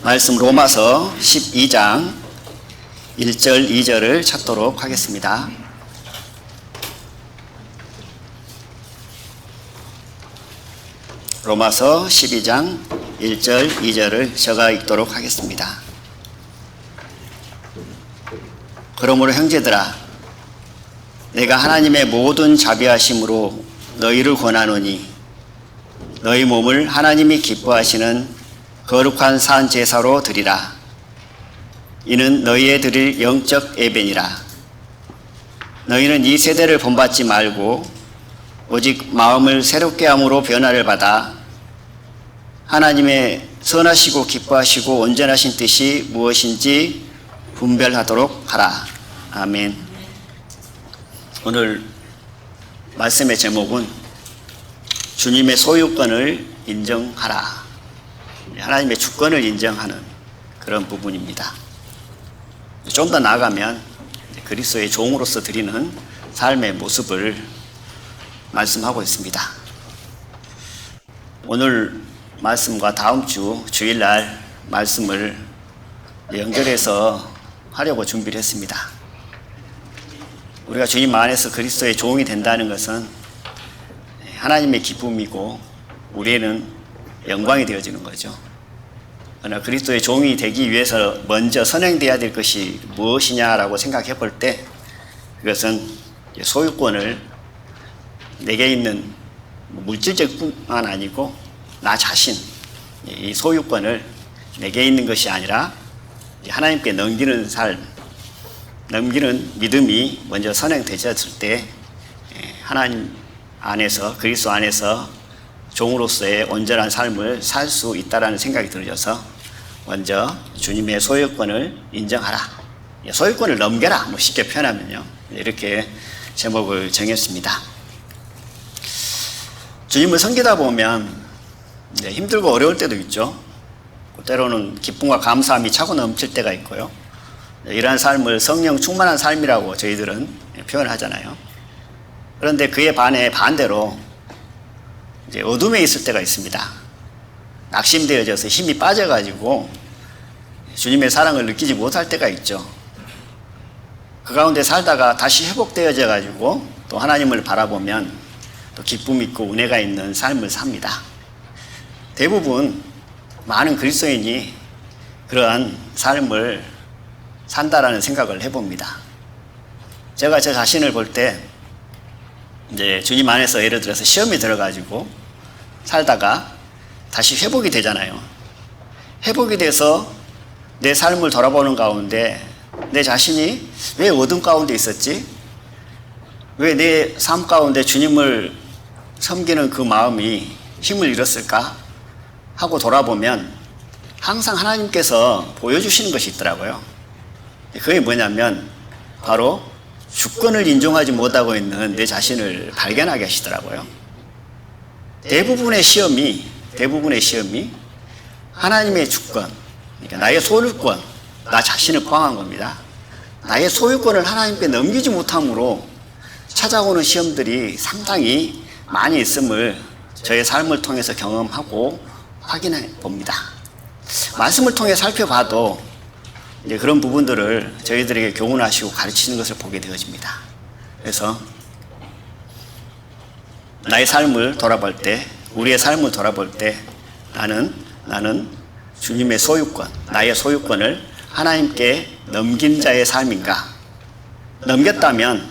말씀 로마서 12장 1절 2절을 찾도록 하겠습니다. 로마서 12장 1절 2절을 제가 읽도록 하겠습니다. 그러므로 형제들아, 내가 하나님의 모든 자비하심으로 너희를 권하노니 너희 몸을 하나님이 기뻐하시는 거룩한 산 제사로 드리라. 이는 너희의 드릴 영적 예배니라. 너희는 이 세대를 본받지 말고 오직 마음을 새롭게 함으로 변화를 받아 하나님의 선하시고 기뻐하시고 온전하신 뜻이 무엇인지 분별하도록 하라. 아멘. 오늘 말씀의 제목은 주님의 소유권을 인정하라. 하나님의 주권을 인정하는 그런 부분입니다. 좀 더 나아가면 그리스도의 종으로서 드리는 삶의 모습을 말씀하고 있습니다. 오늘 말씀과 다음 주 주일날 말씀을 연결해서 하려고 준비를 했습니다. 우리가 주님 안에서 그리스도의 종이 된다는 것은 하나님의 기쁨이고 우리에는 영광이 되어지는 거죠. 그러나 그리스도의 종이 되기 위해서 먼저 선행되어야 될 것이 무엇이냐라고 생각해 볼 때 그것은 소유권을 내게 있는 물질적 뿐만 아니고 나 자신, 이 소유권을 내게 있는 것이 아니라 하나님께 넘기는 삶, 넘기는 믿음이 먼저 선행되었을 때 하나님 안에서, 그리스도 안에서 종으로서의 온전한 삶을 살 수 있다는 생각이 들어져서 먼저 주님의 소유권을 인정하라. 소유권을 넘겨라. 쉽게 표현하면요. 이렇게 제목을 정했습니다. 주님을 섬기다 보면 힘들고 어려울 때도 있죠. 때로는 기쁨과 감사함이 차고 넘칠 때가 있고요. 이러한 삶을 성령 충만한 삶이라고 저희들은 표현하잖아요. 그런데 그에 반대로 이제 어둠에 있을 때가 있습니다. 낙심되어져서 힘이 빠져가지고 주님의 사랑을 느끼지 못할 때가 있죠. 그 가운데 살다가 다시 회복되어져 가지고 또 하나님을 바라보면 또 기쁨 있고 은혜가 있는 삶을 삽니다. 대부분 많은 그리스도인이 그러한 삶을 산다라는 생각을 해봅니다. 제가 제 자신을 볼 때 이제 주님 안에서 예를 들어서 시험이 들어가지고 살다가 다시 회복이 되잖아요. 회복이 돼서 내 삶을 돌아보는 가운데 내 자신이 왜 어둠 가운데 있었지? 왜 내 삶 가운데 주님을 섬기는 그 마음이 힘을 잃었을까? 하고 돌아보면 항상 하나님께서 보여주시는 것이 있더라고요. 그게 뭐냐면 바로 주권을 인정하지 못하고 있는 내 자신을 발견하게 하시더라고요. 대부분의 시험이 하나님의 주권, 그러니까 나의 소유권, 나 자신을 포함한 겁니다. 나의 소유권을 하나님께 넘기지 못함으로 찾아오는 시험들이 상당히 많이 있음을 저의 삶을 통해서 경험하고 확인해 봅니다. 말씀을 통해 살펴봐도 이제 그런 부분들을 저희들에게 교훈하시고 가르치는 것을 보게 되어집니다. 그래서 나의 삶을 돌아볼 때, 우리의 삶을 돌아볼 때 나는 주님의 소유권, 나의 소유권을 하나님께 넘긴 자의 삶인가? 넘겼다면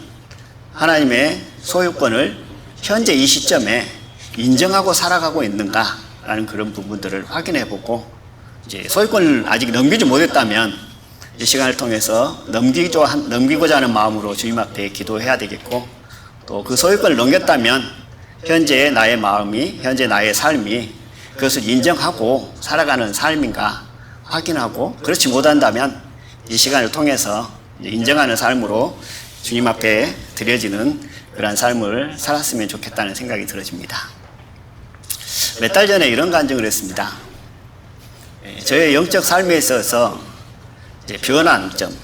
하나님의 소유권을 현재 이 시점에 인정하고 살아가고 있는가? 라는 그런 부분들을 확인해 보고 이제 소유권을 아직 넘기지 못했다면 이 시간을 통해서 넘기고자 하는 마음으로 주님 앞에 기도해야 되겠고 또 그 소유권을 넘겼다면 현재 나의 마음이, 현재 나의 삶이 그것을 인정하고 살아가는 삶인가 확인하고 그렇지 못한다면 이 시간을 통해서 인정하는 삶으로 주님 앞에 드려지는 그런 삶을 살았으면 좋겠다는 생각이 들어집니다. 몇 달 전에 이런 간증을 했습니다. 저의 영적 삶에 있어서 변환점,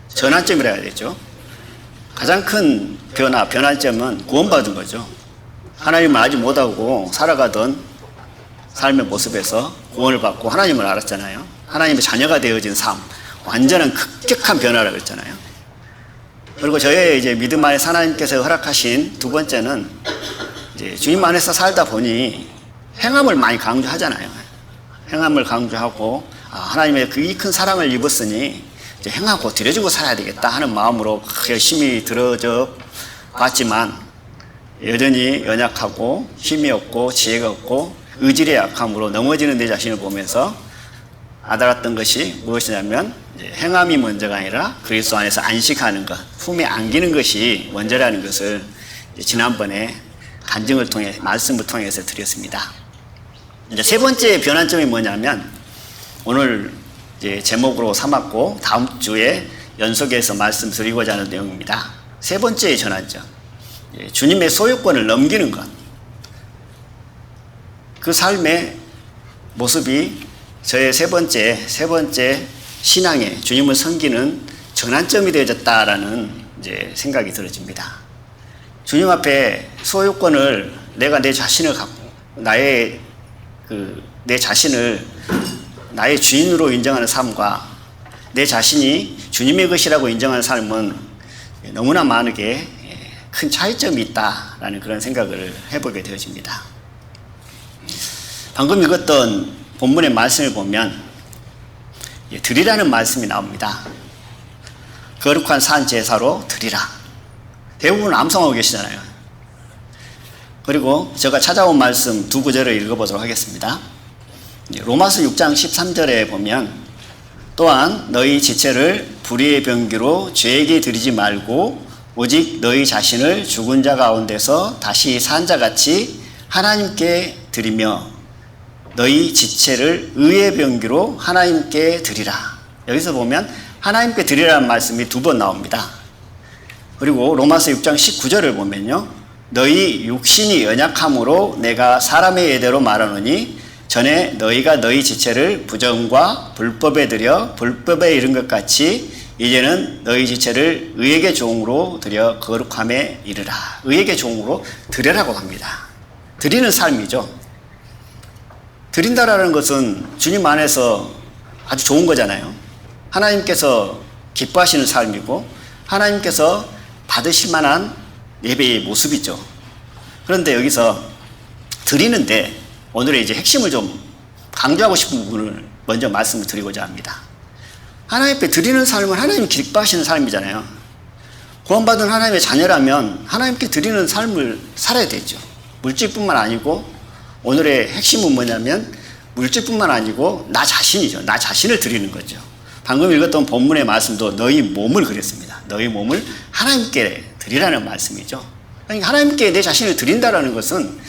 전환점이라 해야 되죠. 가장 큰 변환점은 구원받은 거죠. 하나님을 알지 못하고 살아가던 삶의 모습에서 구원을 받고 하나님을 알았잖아요. 하나님의 자녀가 되어진 삶, 완전한 급격한 변화라고 했잖아요. 그리고 저의 이제 믿음 안에 하나님께서 허락하신 두 번째는 이제 주님 안에서 살다 보니 행함을 많이 강조하잖아요. 행함을 강조하고 하나님의 그 이 큰 사랑을 입었으니 이제 행하고 드려주고 살아야 되겠다 하는 마음으로 열심히 들어져 봤지만 여전히 연약하고 힘이 없고 지혜가 없고 의지의 약함으로 넘어지는 내 자신을 보면서 알았던 것이 무엇이냐면 행함이 먼저가 아니라 그리스도 안에서 안식하는 것, 품에 안기는 것이 먼저라는 것을 지난번에 간증을 통해 말씀을 통해서 드렸습니다. 이제 세 번째 변환점이 뭐냐면 오늘 이제 제목으로 삼았고 다음 주에 연속해서 말씀드리고자 하는 내용입니다. 세 번째의 전환점, 주님의 소유권을 넘기는 것. 그 삶의 모습이 저의 세 번째 신앙에 주님을 섬기는 전환점이 되어졌다라는 이제 생각이 들어집니다. 주님 앞에 소유권을 내가 내 자신을 갖고 내 자신을 나의 주인으로 인정하는 삶과 내 자신이 주님의 것이라고 인정하는 삶은 너무나 많게 큰 차이점이 있다라는 그런 생각을 해보게 되어집니다. 방금 읽었던 본문의 말씀을 보면 드리라는 말씀이 나옵니다. 거룩한 산 제사로 드리라. 대부분 암송하고 계시잖아요. 그리고 제가 찾아온 말씀 두 구절을 읽어보도록 하겠습니다. 로마서 6장 13절에 보면 또한 너희 지체를 불의의 병기로 죄에게 드리지 말고 오직 너희 자신을 죽은 자 가운데서 다시 산 자같이 하나님께 드리며 너희 지체를 의의 병기로 하나님께 드리라. 여기서 보면 하나님께 드리라는 말씀이 두 번 나옵니다. 그리고 로마서 6장 19절을 보면요, 너희 육신이 연약함으로 내가 사람의 예대로 말하노니 전에 너희가 너희 지체를 부정과 불법에 드려 불법에 이른 것 같이 이제는 너희 지체를 의에게 종으로 드려 거룩함에 이르라. 의에게 종으로 드려라고 합니다. 드리는 삶이죠. 드린다라는 것은 주님 안에서 아주 좋은 거잖아요. 하나님께서 기뻐하시는 삶이고 하나님께서 받으실 만한 예배의 모습이죠. 그런데 여기서 드리는데 오늘의 이제 핵심을 좀 강조하고 싶은 부분을 먼저 말씀을 드리고자 합니다. 하나님 앞에 드리는 삶은 하나님이 기뻐하시는 삶이잖아요. 구원받은 하나님의 자녀라면 하나님께 드리는 삶을 살아야 되죠. 물질뿐만 아니고 오늘의 핵심은 뭐냐면 물질뿐만 아니고 나 자신이죠. 나 자신을 드리는 거죠. 방금 읽었던 본문의 말씀도 너희 몸을 그랬습니다. 너희 몸을 하나님께 드리라는 말씀이죠. 그러니까 하나님께 내 자신을 드린다는 것은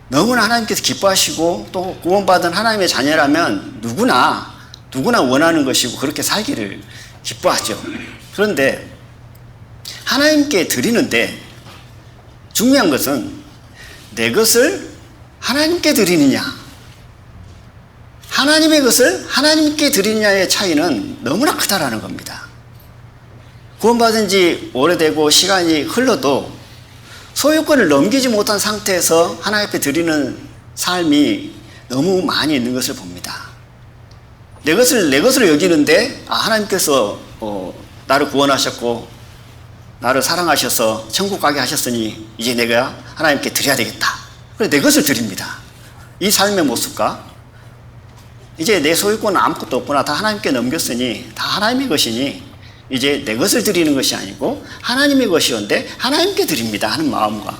너무나 하나님께서 기뻐하시고 또 구원받은 하나님의 자녀라면 누구나 원하는 것이고 그렇게 살기를 기뻐하죠. 그런데 하나님께 드리는데 중요한 것은 내 것을 하나님께 드리느냐, 하나님의 것을 하나님께 드리느냐의 차이는 너무나 크다라는 겁니다. 구원받은 지 오래되고 시간이 흘러도 소유권을 넘기지 못한 상태에서 하나님 앞에 드리는 삶이 너무 많이 있는 것을 봅니다. 내 것으로 여기는데 하나님께서 나를 구원하셨고 나를 사랑하셔서 천국 가게 하셨으니 이제 내가 하나님께 드려야 되겠다. 그래 내 것을 드립니다. 이 삶의 모습과 이제 내 소유권은 아무것도 없구나, 다 하나님께 넘겼으니 다 하나님의 것이니 이제 내 것을 드리는 것이 아니고 하나님의 것이었는데 하나님께 드립니다 하는 마음과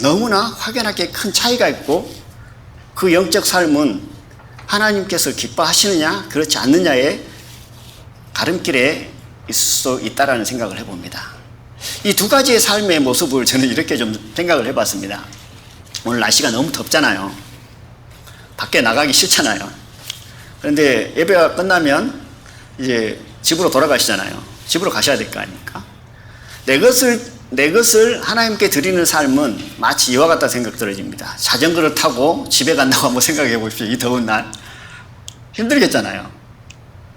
너무나 확연하게 큰 차이가 있고 그 영적 삶은 하나님께서 기뻐하시느냐 그렇지 않느냐의 가름길에 있을 수 있다라는 생각을 해봅니다. 이 두 가지의 삶의 모습을 저는 이렇게 좀 생각을 해봤습니다. 오늘 날씨가 너무 덥잖아요. 밖에 나가기 싫잖아요. 그런데 예배가 끝나면 이제 집으로 돌아가시잖아요. 집으로 가셔야 될 거 아닙니까? 내 것을 하나님께 드리는 삶은 마치 이와 같다 생각 들어집니다. 자전거를 타고 집에 간다고 한번 생각해 보십시오. 이 더운 날. 힘들겠잖아요.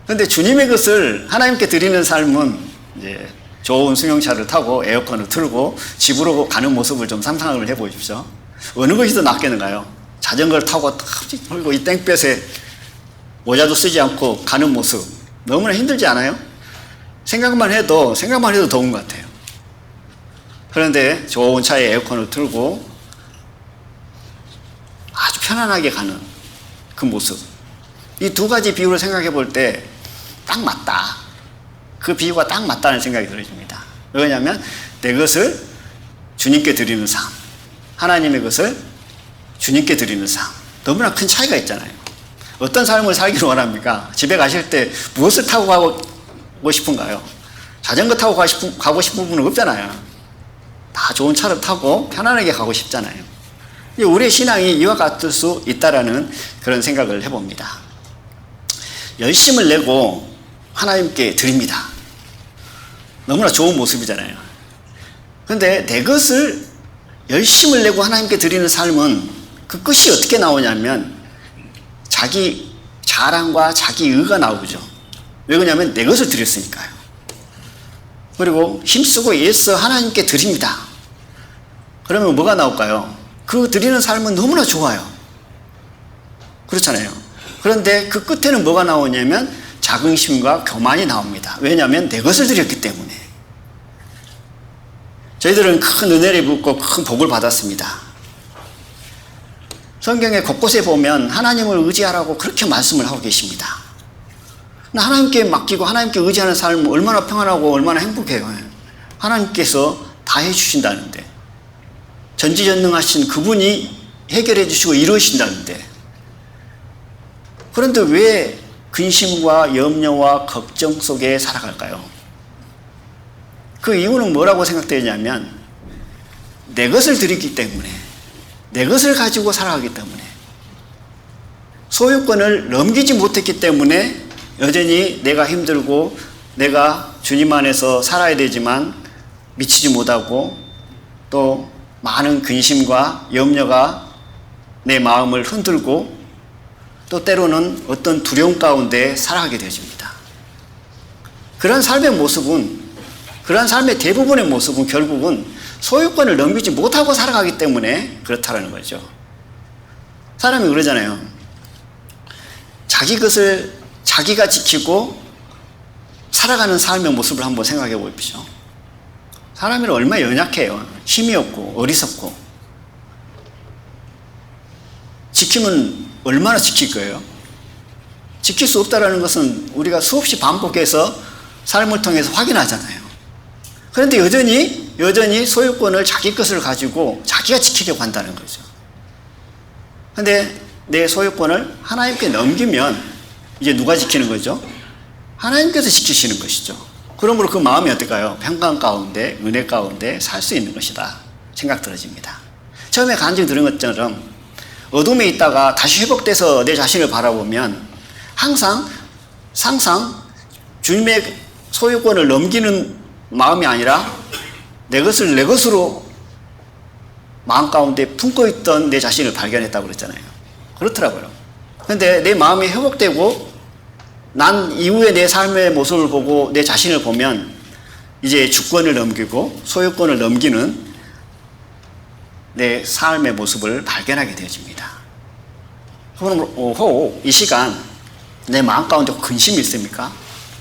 그런데 주님의 것을 하나님께 드리는 삶은 이제 좋은 승용차를 타고 에어컨을 틀고 집으로 가는 모습을 좀 상상을 해 보십시오. 어느 것이 더 낫겠는가요? 자전거를 타고 그리고 이 땡볕에 모자도 쓰지 않고 가는 모습 너무나 힘들지 않아요? 생각만 해도 더운 것 같아요. 그런데 좋은 차에 에어컨을 틀고 아주 편안하게 가는 그 모습, 이 두 가지 비유를 생각해 볼 때 딱 맞다. 그 비유가 딱 맞다는 생각이 들어집니다. 왜냐하면 내 것을 주님께 드리는 삶, 하나님의 것을 주님께 드리는 삶, 너무나 큰 차이가 있잖아요. 어떤 삶을 살기를 원합니까? 집에 가실 때 무엇을 타고 가고 싶은가요? 자전거 타고 가고 싶은 분은 없잖아요. 다 좋은 차를 타고 편안하게 가고 싶잖아요. 우리의 신앙이 이와 같을 수 있다라는 그런 생각을 해봅니다. 열심을 내고 하나님께 드립니다. 너무나 좋은 모습이잖아요. 그런데 내 것을 열심을 내고 하나님께 드리는 삶은 그 끝이 어떻게 나오냐면 자기 자랑과 자기 의가 나오죠. 왜 그러냐면 내 것을 드렸으니까요. 그리고 힘쓰고 애써 하나님께 드립니다. 그러면 뭐가 나올까요? 그 드리는 삶은 너무나 좋아요. 그렇잖아요. 그런데 그 끝에는 뭐가 나오냐면 자긍심과 교만이 나옵니다. 왜냐하면 내 것을 드렸기 때문에. 저희들은 큰 은혜를 입고 큰 복을 받았습니다. 성경에 곳곳에 보면 하나님을 의지하라고 그렇게 말씀을 하고 계십니다. 하나님께 맡기고 하나님께 의지하는 삶은 얼마나 평안하고 얼마나 행복해요. 하나님께서 다 해주신다는데, 전지전능하신 그분이 해결해 주시고 이루신다는데, 그런데 왜 근심과 염려와 걱정 속에 살아갈까요? 그 이유는 뭐라고 생각되냐면 내 것을 드리기 때문에, 내 것을 가지고 살아가기 때문에, 소유권을 넘기지 못했기 때문에 여전히 내가 힘들고 내가 주님 안에서 살아야 되지만 미치지 못하고 또 많은 근심과 염려가 내 마음을 흔들고 또 때로는 어떤 두려움 가운데 살아가게 되어집니다. 그런 삶의 모습은, 그런 삶의 대부분의 모습은 결국은 소유권을 넘기지 못하고 살아가기 때문에 그렇다는 거죠. 사람이 그러잖아요. 자기 것을 자기가 지키고 살아가는 삶의 모습을 한번 생각해 보십시오. 사람이 얼마나 연약해요. 힘이 없고 어리석고. 지키면 얼마나 지킬 거예요? 지킬 수 없다는 것은 우리가 수없이 반복해서 삶을 통해서 확인하잖아요. 그런데 여전히 소유권을 자기 것을 가지고 자기가 지키려고 한다는 거죠. 그런데 내 소유권을 하나님께 넘기면 이제 누가 지키는 거죠? 하나님께서 지키시는 것이죠. 그러므로 그 마음이 어떨까요? 평강 가운데, 은혜 가운데 살 수 있는 것이다 생각 들어집니다. 처음에 간증 들은 것처럼 어둠에 있다가 다시 회복돼서 내 자신을 바라보면 항상 주님의 소유권을 넘기는 마음이 아니라 내 것을 내 것으로 마음 가운데 품고 있던 내 자신을 발견했다고 그랬잖아요. 그렇더라고요. 그런데 내 마음이 회복되고 난 이후에 내 삶의 모습을 보고 내 자신을 보면 이제 주권을 넘기고 소유권을 넘기는 내 삶의 모습을 발견하게 되어집니다. 그럼 이 시간 내 마음 가운데 근심이 있습니까?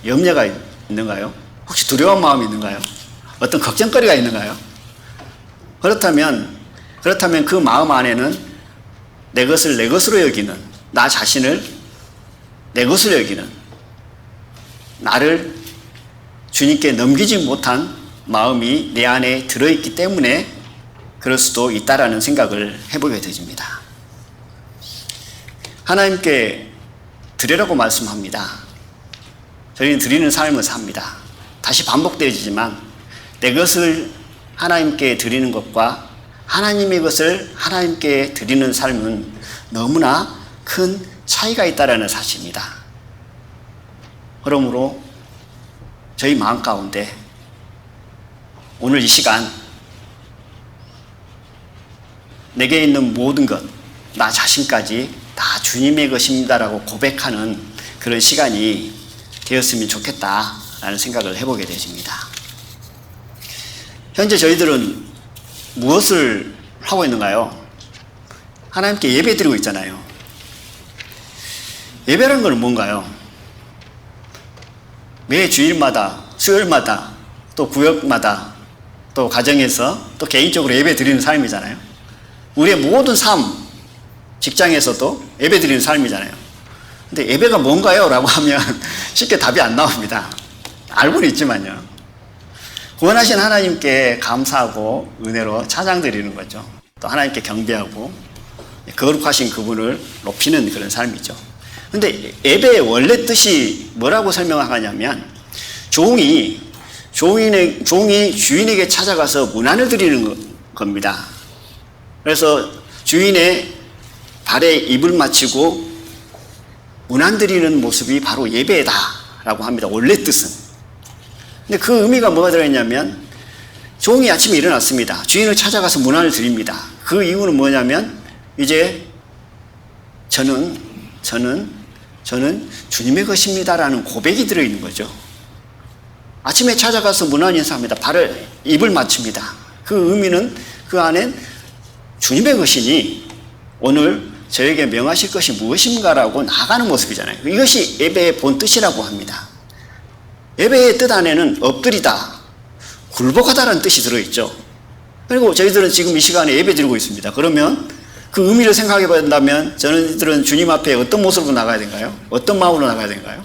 염려가 있는가요? 혹시 두려운 마음이 있는가요? 어떤 걱정거리가 있는가요? 그렇다면 그 마음 안에는 내 것을 내 것으로 여기는, 나 자신을 내 것으로 여기는, 나를 주님께 넘기지 못한 마음이 내 안에 들어있기 때문에 그럴 수도 있다라는 생각을 해보게 되집니다. 하나님께 드리라고 말씀합니다. 저희는 드리는 삶을 삽니다. 다시 반복되어지지만 내 것을 하나님께 드리는 것과 하나님의 것을 하나님께 드리는 삶은 너무나 큰 차이가 있다는 사실입니다. 그러므로 저희 마음 가운데 오늘 이 시간 내게 있는 모든 것, 나 자신까지 다 주님의 것입니다라고 고백하는 그런 시간이 되었으면 좋겠다라는 생각을 해보게 되십니다. 현재 저희들은 무엇을 하고 있는가요? 하나님께 예배 드리고 있잖아요. 예배라는 건 뭔가요? 매 주일마다, 수요일마다, 또 구역마다, 또 가정에서, 또 개인적으로 예배 드리는 삶이잖아요. 우리의 모든 삶, 직장에서도 예배 드리는 삶이잖아요. 근데 예배가 뭔가요? 라고 하면 쉽게 답이 안 나옵니다. 알고는 있지만요. 구원하신 하나님께 감사하고 은혜로 찬양 드리는 거죠. 또 하나님께 경배하고 거룩하신 그분을 높이는 그런 삶이죠. 근데 예배의 원래 뜻이 뭐라고 설명하냐면 종이 주인에게 찾아가서 문안을 드리는 겁니다. 그래서 주인의 발에 입을 맞추고 문안 드리는 모습이 바로 예배다라고 합니다. 원래 뜻은. 근데 그 의미가 뭐가 들어있냐면 종이 아침에 일어났습니다. 주인을 찾아가서 문안을 드립니다. 그 이유는 뭐냐면 이제 저는 주님의 것입니다라는 고백이 들어있는 거죠. 아침에 찾아가서 문안 인사합니다. 발을 입을 맞춥니다. 그 의미는 그 안엔 주님의 것이니 오늘 저에게 명하실 것이 무엇인가라고 나가는 모습이잖아요. 이것이 예배의 본 뜻이라고 합니다. 예배의 뜻 안에는 엎드리다, 굴복하다라는 뜻이 들어있죠. 그리고 저희들은 지금 이 시간에 예배 드리고 있습니다. 그러면 그 의미를 생각해 본다면 저희들은 주님 앞에 어떤 모습으로 나가야 되는가요? 어떤 마음으로 나가야 되는가요?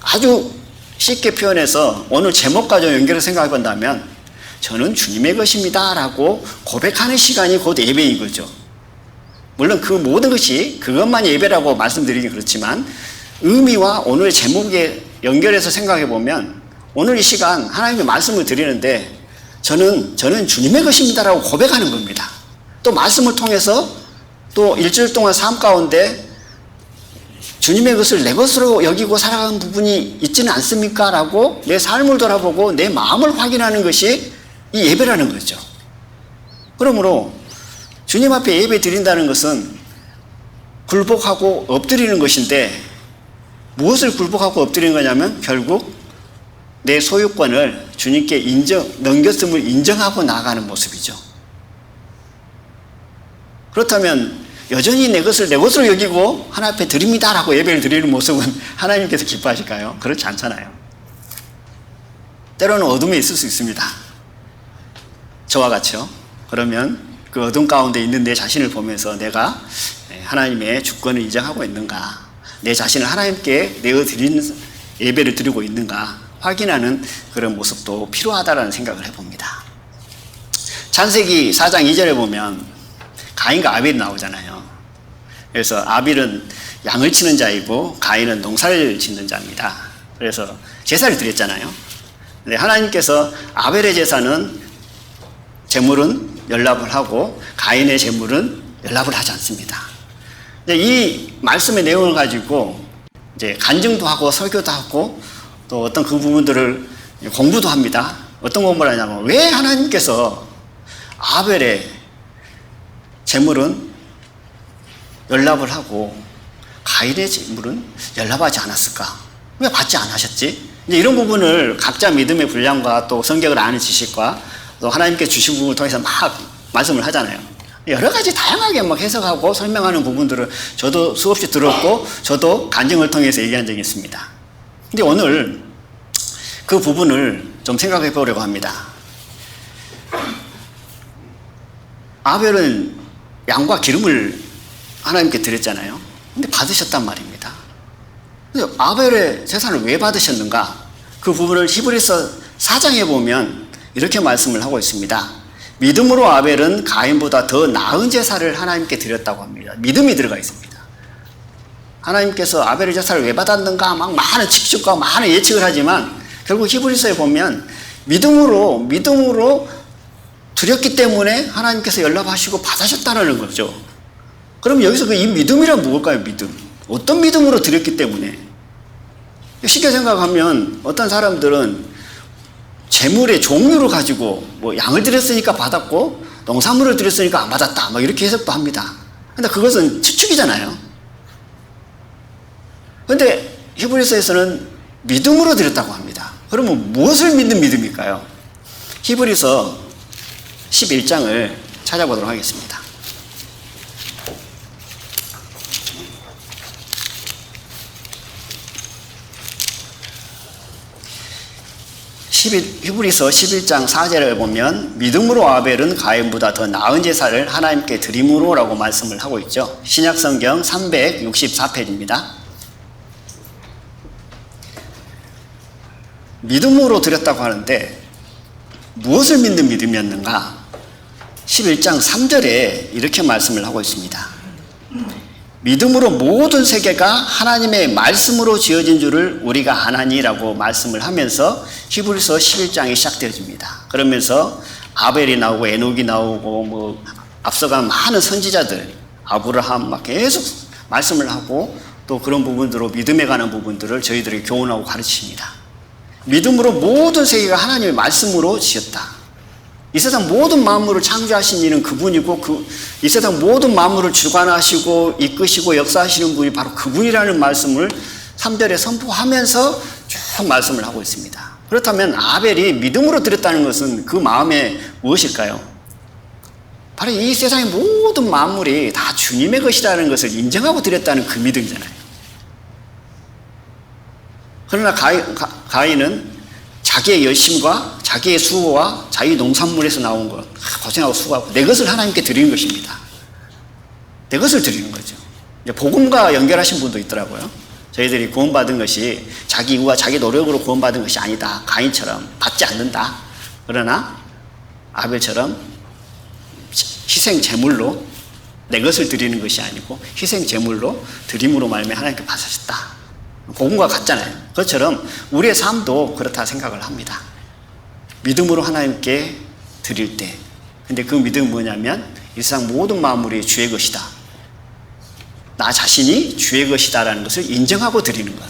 아주 쉽게 표현해서 오늘 제목과 연결해서 생각해 본다면 저는 주님의 것입니다 라고 고백하는 시간이 곧 예배인 거죠. 물론 그 모든 것이 그것만 예배라고 말씀드리긴 그렇지만 의미와 오늘 제목에 연결해서 생각해 보면 오늘 이 시간 하나님의 말씀을 드리는데 저는 주님의 것입니다라고 고백하는 겁니다. 또 말씀을 통해서 또 일주일 동안 삶 가운데 주님의 것을 내 것으로 여기고 살아가는 부분이 있지는 않습니까? 라고 내 삶을 돌아보고 내 마음을 확인하는 것이 이 예배라는 거죠. 그러므로 주님 앞에 예배 드린다는 것은 굴복하고 엎드리는 것인데 무엇을 굴복하고 엎드리는 거냐면 결국 내 소유권을 주님께 넘겼음을 인정하고 나가는 모습이죠. 그렇다면 여전히 내 것을 내 것으로 여기고 하나님 앞에 드립니다라고 예배를 드리는 모습은 하나님께서 기뻐하실까요? 그렇지 않잖아요. 때로는 어둠에 있을 수 있습니다. 저와 같이요. 그러면 그 어둠 가운데 있는 내 자신을 보면서 내가 하나님의 주권을 인정하고 있는가, 내 자신을 하나님께 내어드리는 예배를 드리고 있는가 확인하는 그런 모습도 필요하다라는 생각을 해봅니다. 창세기 4장 2절에 보면 가인과 아벨이 나오잖아요. 그래서 아벨은 양을 치는 자이고 가인은 농사를 짓는 자입니다. 그래서 제사를 드렸잖아요. 근데 하나님께서 아벨의 제물은 연락을 하고 가인의 제물은 연락을 하지 않습니다. 이 말씀의 내용을 가지고 이제 간증도 하고 설교도 하고 또 어떤 그 부분들을 공부도 합니다. 어떤 공부를 하냐면 왜 하나님께서 아벨의 제물은 연락을 하고 가인의 제물은 연락하지 않았을까? 왜 받지 않으셨지? 이제 이런 부분을 각자 믿음의 분량과 또 성경을 아는 지식과 또 하나님께 주신 부분을 통해서 막 말씀을 하잖아요. 여러 가지 다양하게 막 해석하고 설명하는 부분들을 저도 수없이 들었고 저도 간증을 통해서 얘기한 적이 있습니다. 근데 오늘 그 부분을 좀 생각해 보려고 합니다. 아벨은 양과 기름을 하나님께 드렸잖아요. 근데 받으셨단 말입니다. 근데 아벨의 재산을 왜 받으셨는가? 그 부분을 히브리서 4장에 보면 이렇게 말씀을 하고 있습니다. 믿음으로 아벨은 가인보다 더 나은 제사를 하나님께 드렸다고 합니다. 믿음이 들어가 있습니다. 하나님께서 아벨의 제사를 왜 받았는가? 막 많은 직축과 많은 예측을 하지만 결국 히브리서에 보면 믿음으로 드렸기 때문에 하나님께서 연락하시고 받으셨다는 거죠. 그럼 여기서 이 믿음이란 무엇일까요? 믿음. 어떤 믿음으로 드렸기 때문에? 쉽게 생각하면 어떤 사람들은 재물의 종류를 가지고 뭐 양을 드렸으니까 받았고 농산물을 드렸으니까 안 받았다. 막 이렇게 해석도 합니다. 근데 그것은 추측이잖아요. 근데 히브리서에서는 믿음으로 드렸다고 합니다. 그러면 무엇을 믿는 믿음일까요? 히브리서 11장을 찾아보도록 하겠습니다. 히브리서 11장 4절에 보면 믿음으로 아벨은 가인보다 더 나은 제사를 하나님께 드림으로라고 말씀을 하고 있죠. 신약성경 364페이지입니다. 믿음으로 드렸다고 하는데 무엇을 믿는 믿음이었는가? 11장 3절에 이렇게 말씀을 하고 있습니다. 믿음으로 모든 세계가 하나님의 말씀으로 지어진 줄을 우리가 아나니라고 말씀을 하면서 히브리서 11장이 시작되어집니다. 그러면서 아벨이 나오고 에녹이 나오고 뭐 앞서간 많은 선지자들 아브라함 막 계속 말씀을 하고 또 그런 부분들로 믿음에 관한 부분들을 저희들이 교훈하고 가르칩니다. 믿음으로 모든 세계가 하나님의 말씀으로 지었다. 이 세상 모든 만물을 창조하신 이는 그분이고 이 세상 모든 만물을 주관하시고 이끄시고 역사하시는 분이 바로 그분이라는 말씀을 3절에 선포하면서 쭉 말씀을 하고 있습니다. 그렇다면 아벨이 믿음으로 드렸다는 것은 그 마음에 무엇일까요? 바로 이 세상의 모든 만물이 다 주님의 것이라는 것을 인정하고 드렸다는 그 믿음이잖아요. 그러나 가인은 자기의 열심과 자기의 수고와 자기 농산물에서 나온 것, 고생하고 수고하고 내 것을 하나님께 드리는 것입니다. 내 것을 드리는 거죠. 복음과 연결하신 분도 있더라고요. 저희들이 구원받은 것이 자기 이유와 자기 노력으로 구원받은 것이 아니다. 가인처럼 받지 않는다. 그러나 아벨처럼 희생 제물로 내 것을 드리는 것이 아니고 희생 제물로 드림으로 말미암아 하나님께 받으셨다. 복음과 같잖아요. 그것처럼 우리의 삶도 그렇다 생각을 합니다. 믿음으로 하나님께 드릴 때, 근데 그 믿음은 뭐냐면 이 세상 모든 만물이 주의 것이다. 나 자신이 주의 것이다라는 것을 인정하고 드리는 것.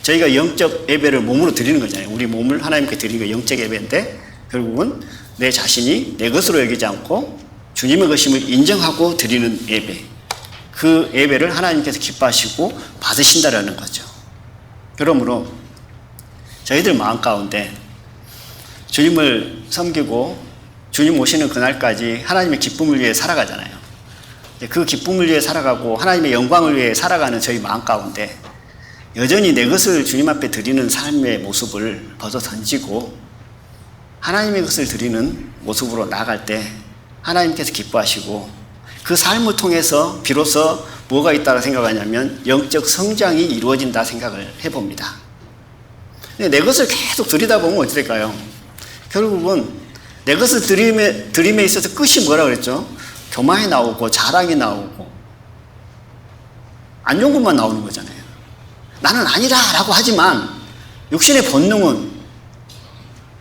저희가 영적 예배를 몸으로 드리는 거잖아요. 우리 몸을 하나님께 드리는 게 영적 예배인데 결국은 내 자신이 내 것으로 여기지 않고 주님의 것임을 인정하고 드리는 예배. 그 예배를 하나님께서 기뻐하시고 받으신다라는 거죠. 그러므로 저희들 마음 가운데 주님을 섬기고 주님 오시는 그날까지 하나님의 기쁨을 위해 살아가잖아요. 그 기쁨을 위해 살아가고 하나님의 영광을 위해 살아가는 저희 마음 가운데 여전히 내 것을 주님 앞에 드리는 삶의 모습을 벗어 던지고 하나님의 것을 드리는 모습으로 나아갈 때 하나님께서 기뻐하시고 그 삶을 통해서 비로소 뭐가 있다고 생각하냐면 영적 성장이 이루어진다 생각을 해봅니다. 근데 내 것을 계속 드리다 보면 어떻게 될까요? 결국은 내 것을 드림에 있어서 끝이 뭐라 그랬죠? 교만이 나오고 자랑이 나오고 안 좋은 것만 나오는 거잖아요. 나는 아니라 라고 하지만 육신의 본능은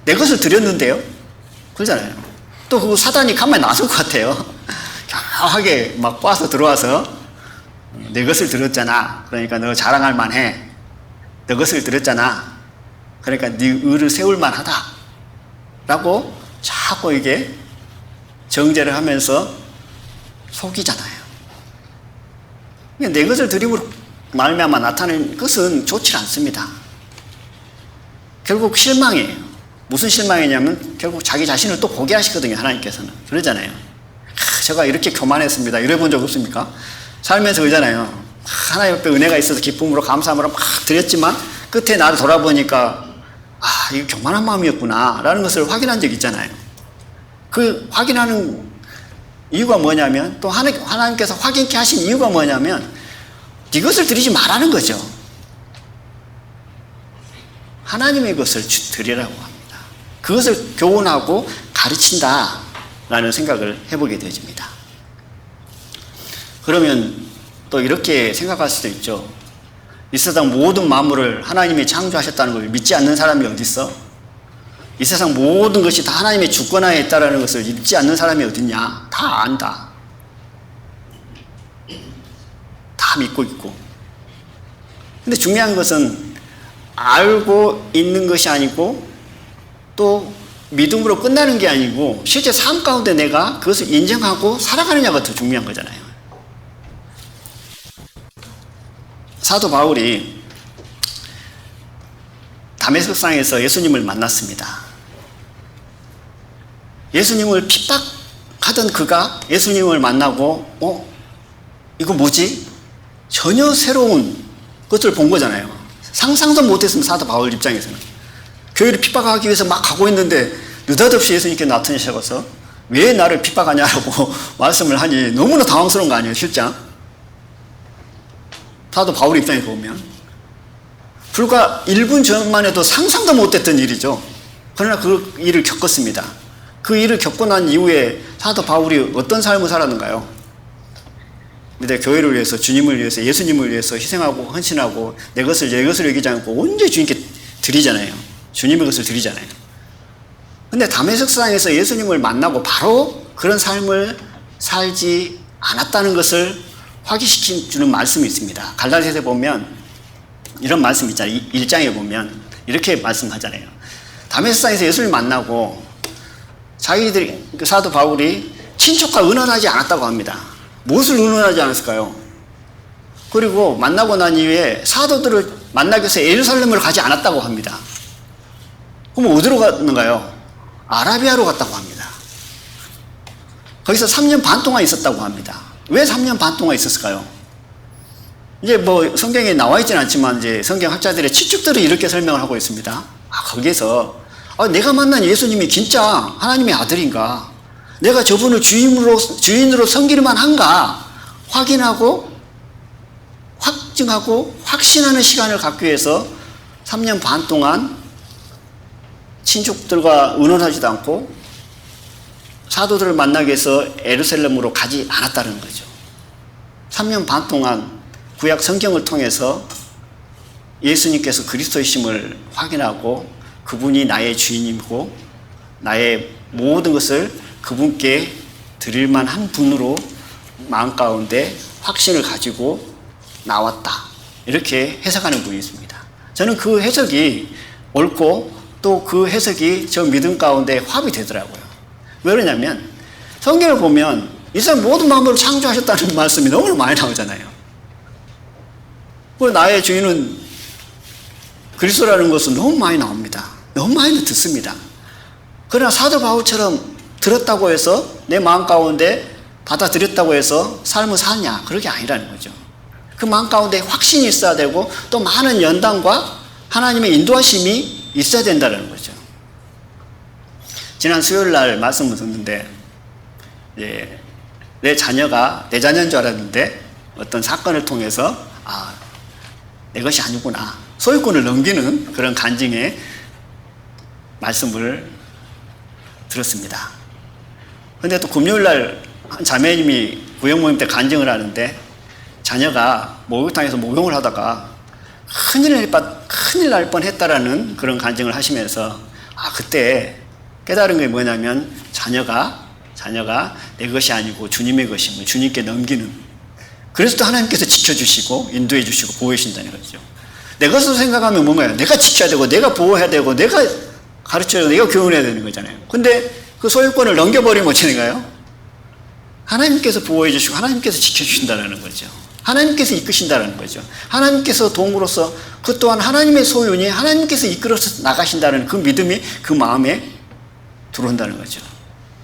내 것을 드렸는데요? 그러잖아요. 또 그 사단이 가만히 놔둘 것 같아요. 강하게 막 꽈서 들어와서 내 것을 들었잖아. 그러니까 너 자랑할 만해. 내 것을 들었잖아. 그러니까 네 의를 세울 만하다. 라고 자꾸 이게 정죄를 하면서 속이잖아요. 내 것을 드림으로 말미암아 나타나는 것은 좋지 않습니다. 결국 실망이에요. 무슨 실망이냐면 결국 자기 자신을 또 보게 하시거든요. 하나님께서는. 그러잖아요. 제가 이렇게 교만했습니다. 이래 본 적 없습니까? 살면서 그러잖아요. 하나님 옆에 은혜가 있어서 기쁨으로 감사함으로 막 드렸지만 끝에 나를 돌아보니까 이거 교만한 마음이었구나 라는 것을 확인한 적 있잖아요. 그 확인하는 이유가 뭐냐면 또 하나님께서 확인케 하신 이유가 뭐냐면 네 것을 드리지 말라는 거죠. 하나님의 것을 드리라고 합니다. 그것을 교훈하고 가르친다라는 생각을 해보게 되집니다. 그러면 또 이렇게 생각할 수도 있죠. 이 세상 모든 만물을 하나님이 창조하셨다는 걸 믿지 않는 사람이 어디 있어? 이 세상 모든 것이 다 하나님의 주권하에 있다는 것을 믿지 않는 사람이 어딨냐? 다 안다. 다 믿고 있고. 근데 중요한 것은 알고 있는 것이 아니고 또 믿음으로 끝나는 게 아니고 실제 삶 가운데 내가 그것을 인정하고 살아가느냐가 더 중요한 거잖아요. 사도 바울이 다메섹상에서 예수님을 만났습니다. 예수님을 핍박하던 그가 예수님을 만나고 이거 뭐지? 전혀 새로운 것을 본 거잖아요. 상상도 못했습니다. 사도 바울 입장에서는. 교회를 핍박하기 위해서 막 가고 있는데 느닷없이 예수님께 나타나셔서 왜 나를 핍박하냐라고 말씀을 하니 너무나 당황스러운 거 아니에요, 실장? 사도 바울 입장에 보면 불과 1분 전만 해도 상상도 못했던 일이죠. 그러나 그 일을 겪었습니다. 그 일을 겪고 난 이후에 사도 바울이 어떤 삶을 살았는가요? 내 교회를 위해서, 주님을 위해서, 예수님을 위해서 희생하고 헌신하고 내 것을 여기지 않고 온전히 주님께 드리잖아요. 주님의 것을 드리잖아요. 근데 다메섹상에서 예수님을 만나고 바로 그런 삶을 살지 않았다는 것을 확인시켜주는 말씀이 있습니다. 갈라디아서에 보면 이런 말씀 있잖아요. 1장에 보면 이렇게 말씀하잖아요. 다메섹상에서 예수님을 만나고 자기들이, 사도 바울이 친족과 의논하지 않았다고 합니다. 무엇을 의논하지 않았을까요? 그리고 만나고 난 이후에 사도들을 만나기 위해서 예루살렘으로 가지 않았다고 합니다. 그럼 어디로 갔는가요? 아라비아로 갔다고 합니다. 거기서 3년 반 동안 있었다고 합니다. 왜 3년 반 동안 있었을까요? 이제 뭐 성경에 나와 있지는 않지만 이제 성경 학자들의 추측들을 이렇게 설명을 하고 있습니다. 거기에서 내가 만난 예수님이 진짜 하나님의 아들인가? 내가 저분을 주인으로 섬기기만 한가? 확인하고 확증하고 확신하는 시간을 갖기 위해서 3년 반 동안 친족들과 의논하지도 않고 사도들을 만나기 위해서 예루살렘으로 가지 않았다는 거죠. 3년 반 동안 구약 성경을 통해서 예수님께서 그리스도이심을 확인하고 그분이 나의 주인이고 나의 모든 것을 그분께 드릴 만한 분으로 마음 가운데 확신을 가지고 나왔다. 이렇게 해석하는 분이 있습니다. 저는 그 해석이 옳고 또 그 해석이 저 믿음 가운데 합이 되더라고요. 왜 그러냐면 성경을 보면 이 사람 모든 마음으로 창조하셨다는 말씀이 너무 많이 나오잖아요. 나의 주인은 그리스도라는 것은 너무 많이 나옵니다. 너무 많이 듣습니다. 그러나 사도 바울처럼 들었다고 해서 내 마음 가운데 받아들였다고 해서 삶을 사냐? 그런 게 아니라는 거죠. 그 마음 가운데 확신이 있어야 되고 또 많은 연단과 하나님의 인도하심이 있어야 된다는 거죠. 지난 수요일 날 말씀을 듣는데 내 자녀가 내 자녀인 줄 알았는데 어떤 사건을 통해서 내 것이 아니구나. 소유권을 넘기는 그런 간증의 말씀을 들었습니다. 근데 또 금요일 날 한 자매님이 구역 모임 때 간증을 하는데 자녀가 목욕탕에서 목욕을 하다가 큰일 날 뻔했다라는 그런 간증을 하시면서 그때 깨달은 게 뭐냐면 자녀가 내 것이 아니고 주님의 것임을 주님께 넘기는, 그래서 또 하나님께서 지켜주시고 인도해 주시고 보호해 주신다는 거죠. 내 것으로 생각하면 뭔가요? 내가 지켜야 되고 내가 보호해야 되고 내가 가르쳐야 되고 내가 교훈해야 되는 거잖아요. 근데 그 소유권을 넘겨버리면 어떻게 되는가요? 하나님께서 보호해 주시고 하나님께서 지켜주신다는 거죠. 하나님께서 이끄신다는 거죠. 하나님께서 도움으로써 그 또한 하나님의 소유니 하나님께서 이끌어서 나가신다는 그 믿음이 그 마음에 들어온다는 거죠.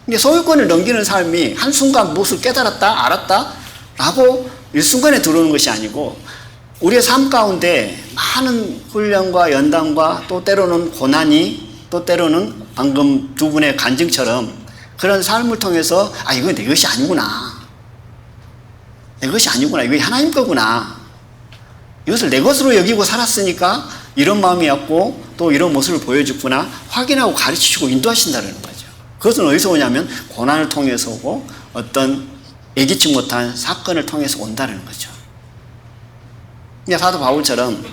근데 소유권을 넘기는 삶이 한순간 무엇을 깨달았다, 알았다 라고 일순간에 들어오는 것이 아니고 우리의 삶 가운데 많은 훈련과 연단과 또 때로는 고난이 또 때로는 방금 두 분의 간증처럼 그런 삶을 통해서 이건 내 것이 아니구나. 내 것이 아니구나. 이거 하나님 거구나. 이것을 내 것으로 여기고 살았으니까 이런 마음이었고 또 이런 모습을 보여줬구나. 확인하고 가르치시고 인도하신다는 거죠. 그것은 어디서 오냐면 고난을 통해서 오고 어떤 예기치 못한 사건을 통해서 온다는 거죠. 근데 사도 바울처럼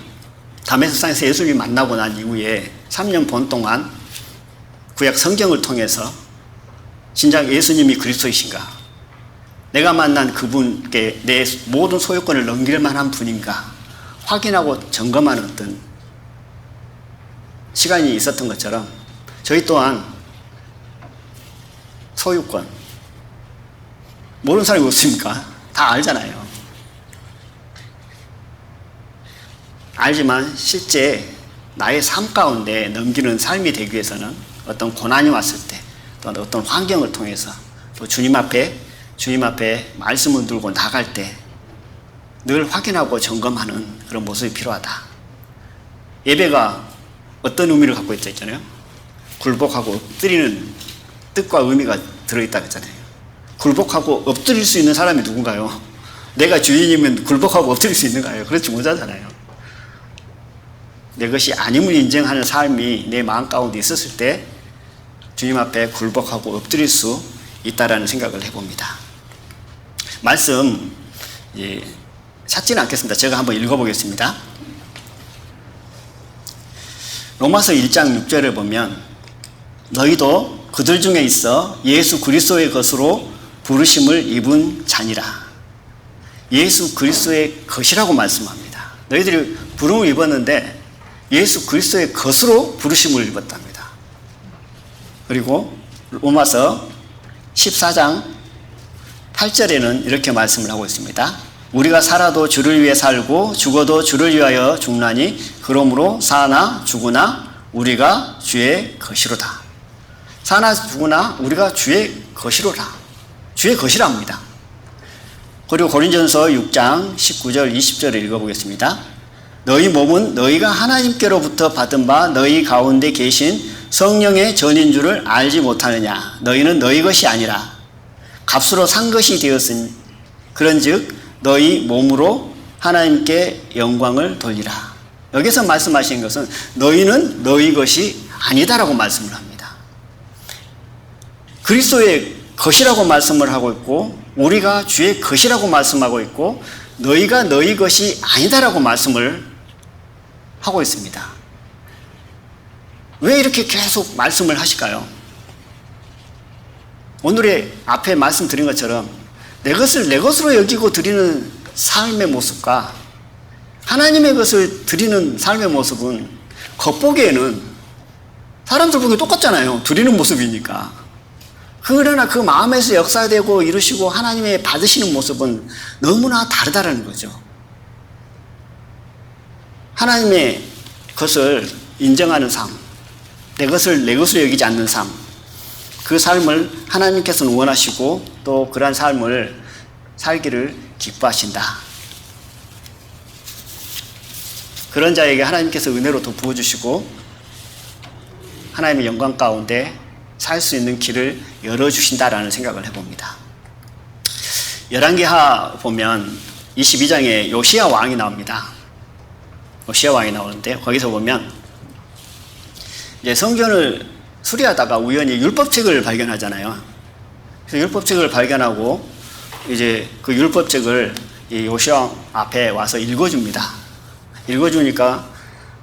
다메섹상에서 예수님을 만나고 난 이후에 3년 반 동안 구약 성경을 통해서 진작 예수님이 그리스도이신가? 내가 만난 그분께 내 모든 소유권을 넘길 만한 분인가? 확인하고 점검하는 어떤 시간이 있었던 것처럼 저희 또한 소유권 모르는 사람이 없습니까? 다 알잖아요. 알지만 실제 나의 삶 가운데 넘기는 삶이 되기 위해서는 어떤 고난이 왔을 때 또 어떤 환경을 통해서 또 주님 앞에 말씀을 들고 나갈 때 늘 확인하고 점검하는 그런 모습이 필요하다. 예배가 어떤 의미를 갖고 있잖아요. 굴복하고 엎드리는 뜻과 의미가 들어있다고 했잖아요. 굴복하고 엎드릴 수 있는 사람이 누군가요? 내가 주인이면 굴복하고 엎드릴 수 있는가요? 그렇지 못하잖아요. 내 것이 아님을 인정하는 삶이 내 마음 가운데 있었을 때 주님 앞에 굴복하고 엎드릴 수 있다라는 생각을 해봅니다. 말씀 찾지는 않겠습니다. 제가 한번 읽어보겠습니다. 로마서 1장 6절을 보면 너희도 그들 중에 있어 예수 그리스도의 것으로 부르심을 입은 자니라. 예수 그리스도의 것이라고 말씀합니다. 너희들이 부름을 입었는데 예수 그리스도의 것으로 부르심을 입었답니다. 그리고 로마서 14장 8절에는 이렇게 말씀을 하고 있습니다. 우리가 살아도 주를 위해 살고 죽어도 주를 위하여 죽나니 그러므로 사나 죽으나 우리가 주의 것이로다. 사나 죽으나 우리가 주의 것이로다. 주의 것이랍니다. 그리고 고린전서 6장 19절 20절을 읽어보겠습니다. 너희 몸은 너희가 하나님께로부터 받은 바 너희 가운데 계신 성령의 전인 줄을 알지 못하느냐. 너희는 너희 것이 아니라 값으로 산 것이 되었으니 그런즉 너희 몸으로 하나님께 영광을 돌리라. 여기서 말씀하시는 것은 너희는 너희 것이 아니다라고 말씀을 합니다. 그리스도의 것이라고 말씀을 하고 있고 우리가 주의 것이라고 말씀하고 있고 너희가 너희 것이 아니다라고 말씀을 하고 있습니다. 왜 이렇게 계속 말씀을 하실까요? 오늘의 앞에 말씀드린 것처럼 내 것을 내 것으로 여기고 드리는 삶의 모습과 하나님의 것을 드리는 삶의 모습은 겉보기에는 사람들 보기에 똑같잖아요. 드리는 모습이니까. 그러나 그 마음에서 역사되고 이루시고 하나님의 받으시는 모습은 너무나 다르다는 거죠. 하나님의 것을 인정하는 삶, 내 것을 내 것으로 여기지 않는 삶, 그 삶을 하나님께서는 원하시고 또 그러한 삶을 살기를 기뻐하신다. 그런 자에게 하나님께서 은혜로 더 부어주시고 하나님의 영광 가운데 살 수 있는 길을 열어주신다라는 생각을 해봅니다. 열왕기하 보면 22장에 요시야 왕이 나옵니다. 요시야 왕이 나오는데 거기서 보면 이제 성전을 수리하다가 우연히 율법책을 발견하잖아요. 그래서 율법책을 발견하고 이제 그 율법책을 이 요시야 앞에 와서 읽어줍니다. 읽어주니까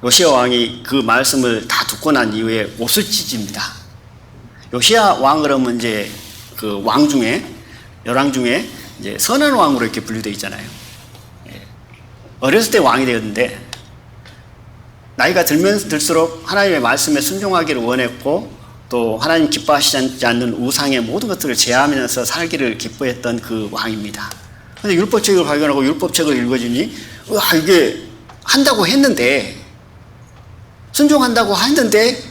요시야 왕이 그 말씀을 다 듣고 난 이후에 옷을 찢습니다. 요시야 왕 그러면 이제 그 왕 중에 열왕 중에 이제 선한 왕으로 이렇게 분류되어 있잖아요. 어렸을 때 왕이 되었는데 나이가 들면 들수록 하나님의 말씀에 순종하기를 원했고 또 하나님 기뻐하시지 않는 우상의 모든 것들을 제하면서 살기를 기뻐했던 그 왕입니다. 그런데 율법책을 발견하고 율법책을 읽어주니 이게 한다고 했는데 순종한다고 했는데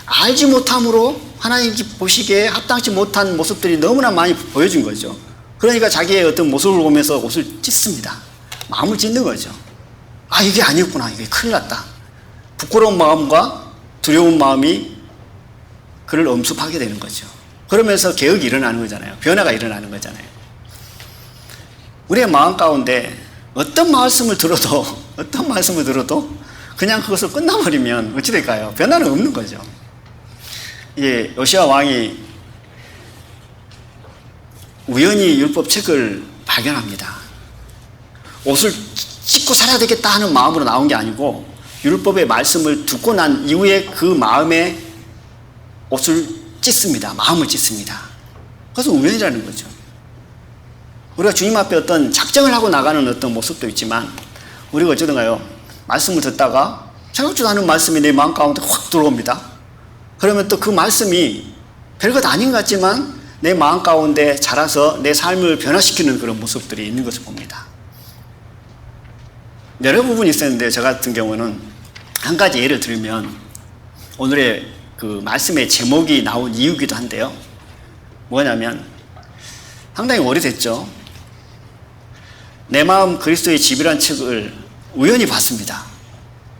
알지 못함으로 하나님 보시기에 합당치 못한 모습들이 너무나 많이 보여준 거죠. 그러니까 자기의 어떤 모습을 보면서 옷을 찢습니다. 마음을 찢는 거죠. 이게 아니었구나. 이게 큰일 났다. 부끄러운 마음과 두려운 마음이 그를 엄습하게 되는 거죠. 그러면서 개혁이 일어나는 거잖아요. 변화가 일어나는 거잖아요. 우리의 마음 가운데 어떤 말씀을 들어도 그냥 그것을 끝나버리면 어찌 될까요? 변화는 없는 거죠. 예, 요시야 왕이 우연히 율법책을 발견합니다. 옷을 찢고 살아야 되겠다 하는 마음으로 나온 게 아니고 율법의 말씀을 듣고 난 이후에 그 마음에 옷을 찢습니다. 마음을 찢습니다. 그것은 우연이라는 거죠. 우리가 주님 앞에 어떤 작정을 하고 나가는 어떤 모습도 있지만 우리가 어쩌던가요? 말씀을 듣다가 생각지도 않은 말씀이 내 마음 가운데 확 들어옵니다. 그러면 또 그 말씀이 별것 아닌 것 같지만 내 마음 가운데 자라서 내 삶을 변화시키는 그런 모습들이 있는 것을 봅니다. 여러 부분이 있었는데 저 같은 경우는 한 가지 예를 들면 오늘의 그 말씀의 제목이 나온 이유기도 한데요. 뭐냐면 상당히 오래됐죠. 내 마음 그리스도의 집이라는 책을 우연히 봤습니다.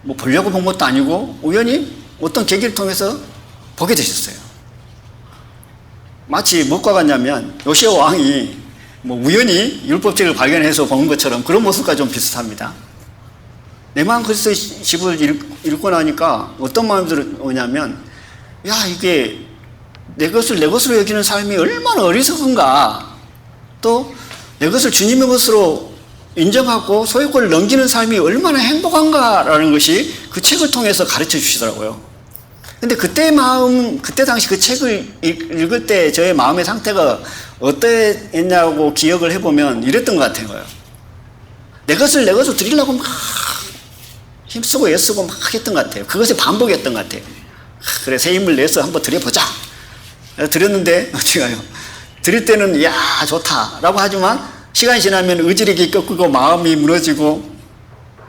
뭐 보려고 본 것도 아니고 우연히 어떤 계기를 통해서 보게 되셨어요. 마치 무엇과 같냐면 요시야 왕이 뭐 우연히 율법책을 발견해서 본 것처럼 그런 모습과 좀 비슷합니다. 내 마음 그리스도의 집을 읽고 나니까 어떤 마음이 들어오냐면, 야, 이게 내 것을 내 것으로 여기는 삶이 얼마나 어리석은가, 또 내 것을 주님의 것으로 인정하고 소유권을 넘기는 삶이 얼마나 행복한가라는 것이 그 책을 통해서 가르쳐 주시더라고요. 근데 그때 당시 그 책을 읽을 때 저의 마음의 상태가 어땠냐고 기억을 해보면 이랬던 것 같아요. 내 것을 내 것으로 드리려고 막 힘쓰고 애쓰고 막 했던 것 같아요. 그것이 반복이었던 것 같아요. 그래, 새 힘을 내서 한번 드려보자. 드렸는데, 어떻게 가요? 드릴 때는, 야, 좋다라고 하지만, 시간이 지나면 의지력이 꺾이고 마음이 무너지고,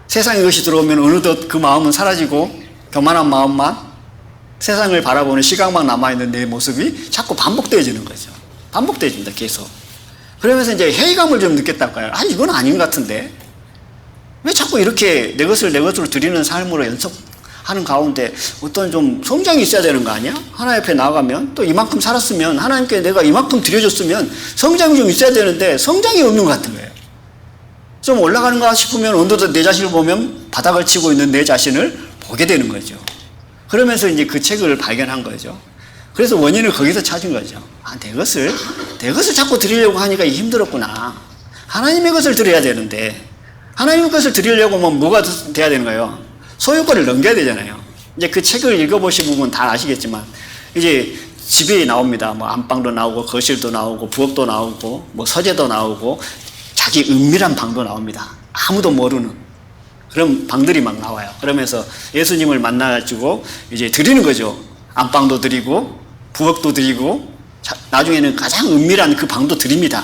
세상의 것이 들어오면 어느덧 그 마음은 사라지고, 교만한 마음만, 세상을 바라보는 시각만 남아있는 내 모습이 자꾸 반복되어지는 거죠. 반복되어집니다, 계속. 그러면서 이제 회의감을 좀 느꼈다고요. 아, 이건 아닌 것 같은데. 왜 자꾸 이렇게 내 것을 내 것으로 드리는 삶으로 연속하는 가운데 어떤 좀 성장이 있어야 되는 거 아니야? 하나님 앞에 나아가면 또 이만큼 살았으면, 하나님께 내가 이만큼 드려줬으면 성장이 좀 있어야 되는데 성장이 없는 것 같은 거예요. 좀 올라가는가 싶으면 어느덧 내 자신을 보면 바닥을 치고 있는 내 자신을 보게 되는 거죠. 그러면서 이제 그 책을 발견한 거죠. 그래서 원인을 거기서 찾은 거죠. 아, 내 것을 자꾸 드리려고 하니까 힘들었구나. 하나님의 것을 드려야 되는데, 하나님의 것을 드리려고 하면 뭐가 돼야 되는 거예요? 소유권을 넘겨야 되잖아요. 이제 그 책을 읽어보신 분은 다 아시겠지만, 이제 집에 나옵니다. 뭐 안방도 나오고, 거실도 나오고, 부엌도 나오고, 뭐 서재도 나오고, 자기 은밀한 방도 나옵니다. 아무도 모르는 그런 방들이 막 나와요. 그러면서 예수님을 만나가지고 이제 드리는 거죠. 안방도 드리고, 부엌도 드리고, 나중에는 가장 은밀한 그 방도 드립니다.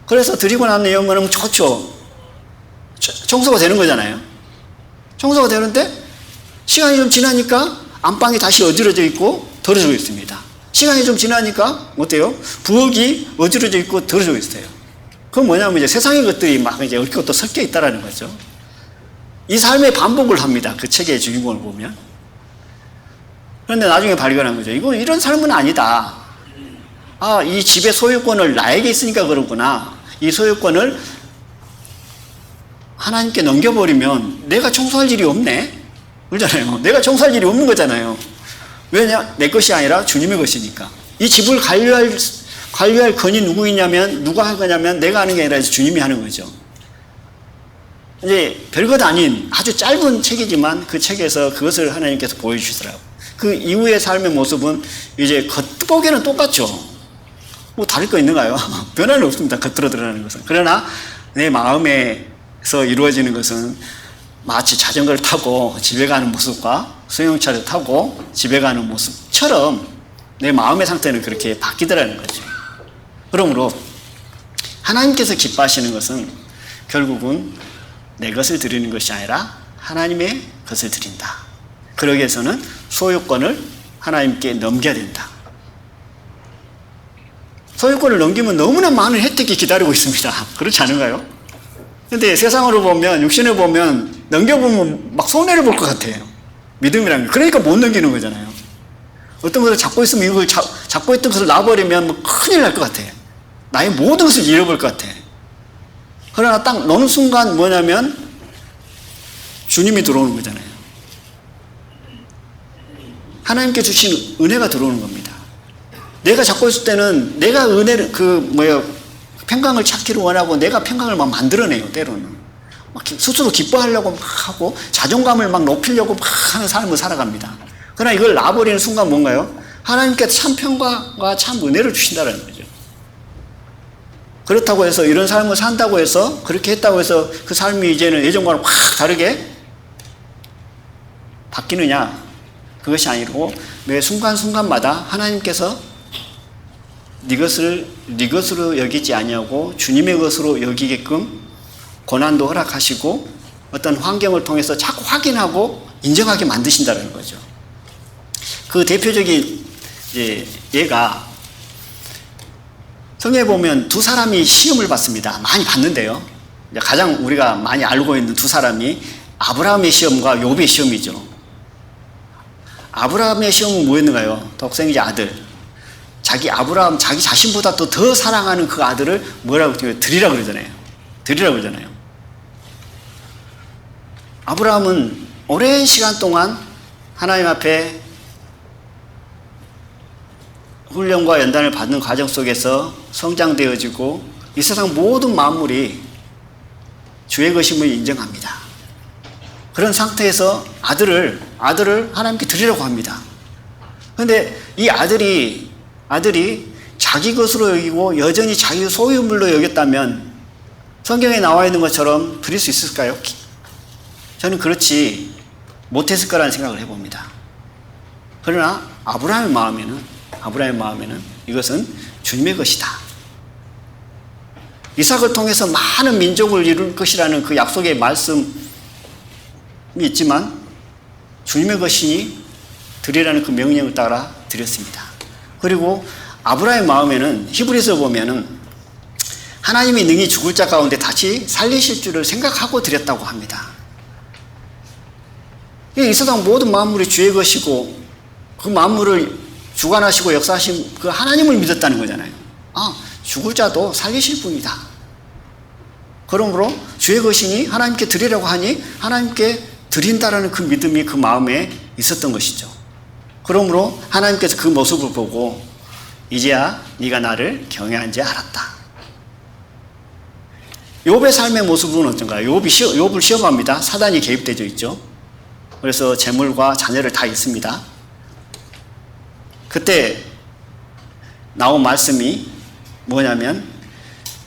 그래서 드리고 난 내용은 좋죠. 청소가 되는 거잖아요. 청소가 되는데 시간이 좀 지나니까 안방이 다시 어지러져 있고 더러져 있습니다. 시간이 좀 지나니까 어때요? 부엌이 어지러져 있고 더러져 있어요. 그건 뭐냐면 이제 세상의 것들이 막 이제 얽히고 또 섞여 있다라는 거죠. 이 삶의 반복을 합니다. 그 책의 주인공을 보면. 그런데 나중에 발견한 거죠. 이런 삶은 아니다. 아, 이 집의 소유권을 나에게 있으니까 그렇구나. 이 소유권을 하나님께 넘겨버리면 내가 청소할 일이 없네. 그러잖아요. 내가 청소할 일이 없는 거잖아요. 왜냐? 내 것이 아니라 주님의 것이니까. 이 집을 관리할 건이 누구 있냐면, 누가 할 거냐면 내가 하는 게 아니라 주님이 하는 거죠. 이제 별것 아닌 아주 짧은 책이지만 그 책에서 그것을 하나님께서 보여주시더라고요. 그 이후의 삶의 모습은 이제 겉보기에는 똑같죠. 뭐 다를 거 있는가요? 변화는 없습니다. 겉으로 드러나는 것은. 그러나 내 마음에서 이루어지는 것은 마치 자전거를 타고 집에 가는 모습과 승용차를 타고 집에 가는 모습처럼 내 마음의 상태는 그렇게 바뀌더라는 거죠. 그러므로 하나님께서 기뻐하시는 것은 결국은 내 것을 드리는 것이 아니라 하나님의 것을 드린다. 그러기 위해서는 소유권을 하나님께 넘겨야 된다. 소유권을 넘기면 너무나 많은 혜택이 기다리고 있습니다. 그렇지 않은가요? 근데 세상으로 보면, 육신을 보면 넘겨보면 막 손해를 볼 것 같아요. 믿음이라는 게. 그러니까 못 넘기는 거잖아요. 어떤 것을 잡고 있으면 이걸 잡고 있던 것을 놔버리면 뭐 큰일 날 것 같아요. 나의 모든 것을 잃어버릴 것 같아. 그러나 딱 노는 순간 뭐냐면 주님이 들어오는 거잖아요. 하나님께 주신 은혜가 들어오는 겁니다. 내가 잡고 있을 때는 내가 은혜를 평강을 찾기를 원하고 내가 평강을 막 만들어내요. 때로는 막 스스로 기뻐하려고 막 하고 자존감을 막 높이려고 막 하는 삶을 살아갑니다. 그러나 이걸 놔버리는 순간 뭔가요? 하나님께서 참 평강과 참 은혜를 주신다는 거죠. 그렇다고 해서 이런 삶을 산다고 해서, 그렇게 했다고 해서 그 삶이 이제는 예전과는 확 다르게 바뀌느냐? 그것이 아니고 매 순간순간마다 하나님께서 네 것으로 여기지 아니하고 주님의 것으로 여기게끔 고난도 허락하시고 어떤 환경을 통해서 자꾸 확인하고 인정하게 만드신다는 거죠. 그 대표적인 예가 성경에 보면 두 사람이 시험을 받습니다. 많이 받는데요. 가장 우리가 많이 알고 있는 두 사람이 아브라함의 시험과 욥의 시험이죠. 아브라함의 시험은 뭐였는가요? 독생자 아들. 아브라함 자기 자신보다 또 더 사랑하는 그 아들을 뭐라고 드리라고 그러잖아요. 드리라고 그러잖아요. 아브라함은 오랜 시간 동안 하나님 앞에 훈련과 연단을 받는 과정 속에서 성장되어지고 이 세상 모든 만물이 주의 것임을 인정합니다. 그런 상태에서 아들을 하나님께 드리라고 합니다. 그런데 이 아들이 자기 것으로 여기고 여전히 자기 소유물로 여겼다면 성경에 나와 있는 것처럼 드릴 수 있을까요? 저는 그렇지 못했을 거라는 생각을 해봅니다. 그러나 아브라함의 마음에는 이것은 주님의 것이다. 이삭을 통해서 많은 민족을 이룰 것이라는 그 약속의 말씀이 있지만 주님의 것이니 드리라는 그 명령을 따라 드렸습니다. 그리고 아브라함의 마음에는 히브리서 보면은 하나님이 능히 죽을 자 가운데 다시 살리실 줄을 생각하고 드렸다고 합니다. 이 세상 모든 만물이 주의 것이고 그 만물을 주관하시고 역사하신 그 하나님을 믿었다는 거잖아요. 죽을 자도 살리실 분이다. 그러므로 주의 것이니 하나님께 드리라고 하니 하나님께 드린다라는 그 믿음이 그 마음에 있었던 것이죠. 그러므로 하나님께서 그 모습을 보고 이제야 네가 나를 경외한지 알았다. 욥의 삶의 모습은 어떤가요? 욥을 시험합니다. 사단이 개입되어 있죠. 그래서 재물과 자녀를 다 잃습니다. 그때 나온 말씀이 뭐냐면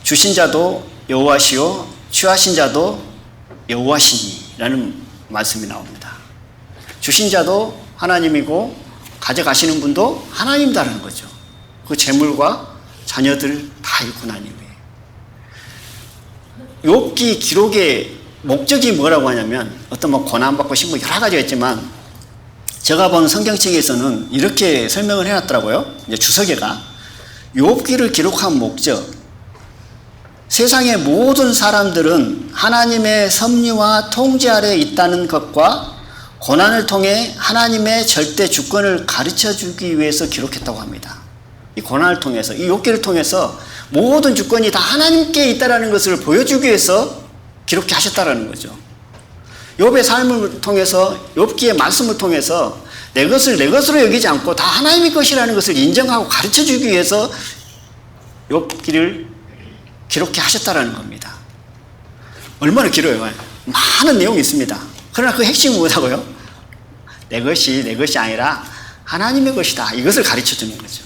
주신 자도 여호와시요 취하신 자도 여호와시니 라는 말씀이 나옵니다. 주신 자도 하나님이고 가져가시는 분도 하나님이라는 거죠. 그 재물과 자녀들 다 잃고 난 이후에 욥기 기록의 목적이 뭐라고 하냐면 어떤 고난받고 신고 여러 가지가 있지만 제가 본 성경책에서는 이렇게 설명을 해놨더라고요. 이제 주석에가 욥기를 기록한 목적, 세상의 모든 사람들은 하나님의 섭리와 통제 아래 있다는 것과 고난을 통해 하나님의 절대 주권을 가르쳐 주기 위해서 기록했다고 합니다. 이 고난을 통해서, 이 욥기를 통해서 모든 주권이 다 하나님께 있다는 것을 보여주기 위해서 기록해 하셨다는 거죠. 욥의 삶을 통해서, 욥기의 말씀을 통해서 내 것을 내 것으로 여기지 않고 다 하나님의 것이라는 것을 인정하고 가르쳐 주기 위해서 욥기를 기록해 하셨다는 겁니다. 얼마나 길어요. 많은 내용이 있습니다. 그러나 그 핵심은 뭐라고요? 내 것이 아니라 하나님의 것이다. 이것을 가르쳐 주는 거죠.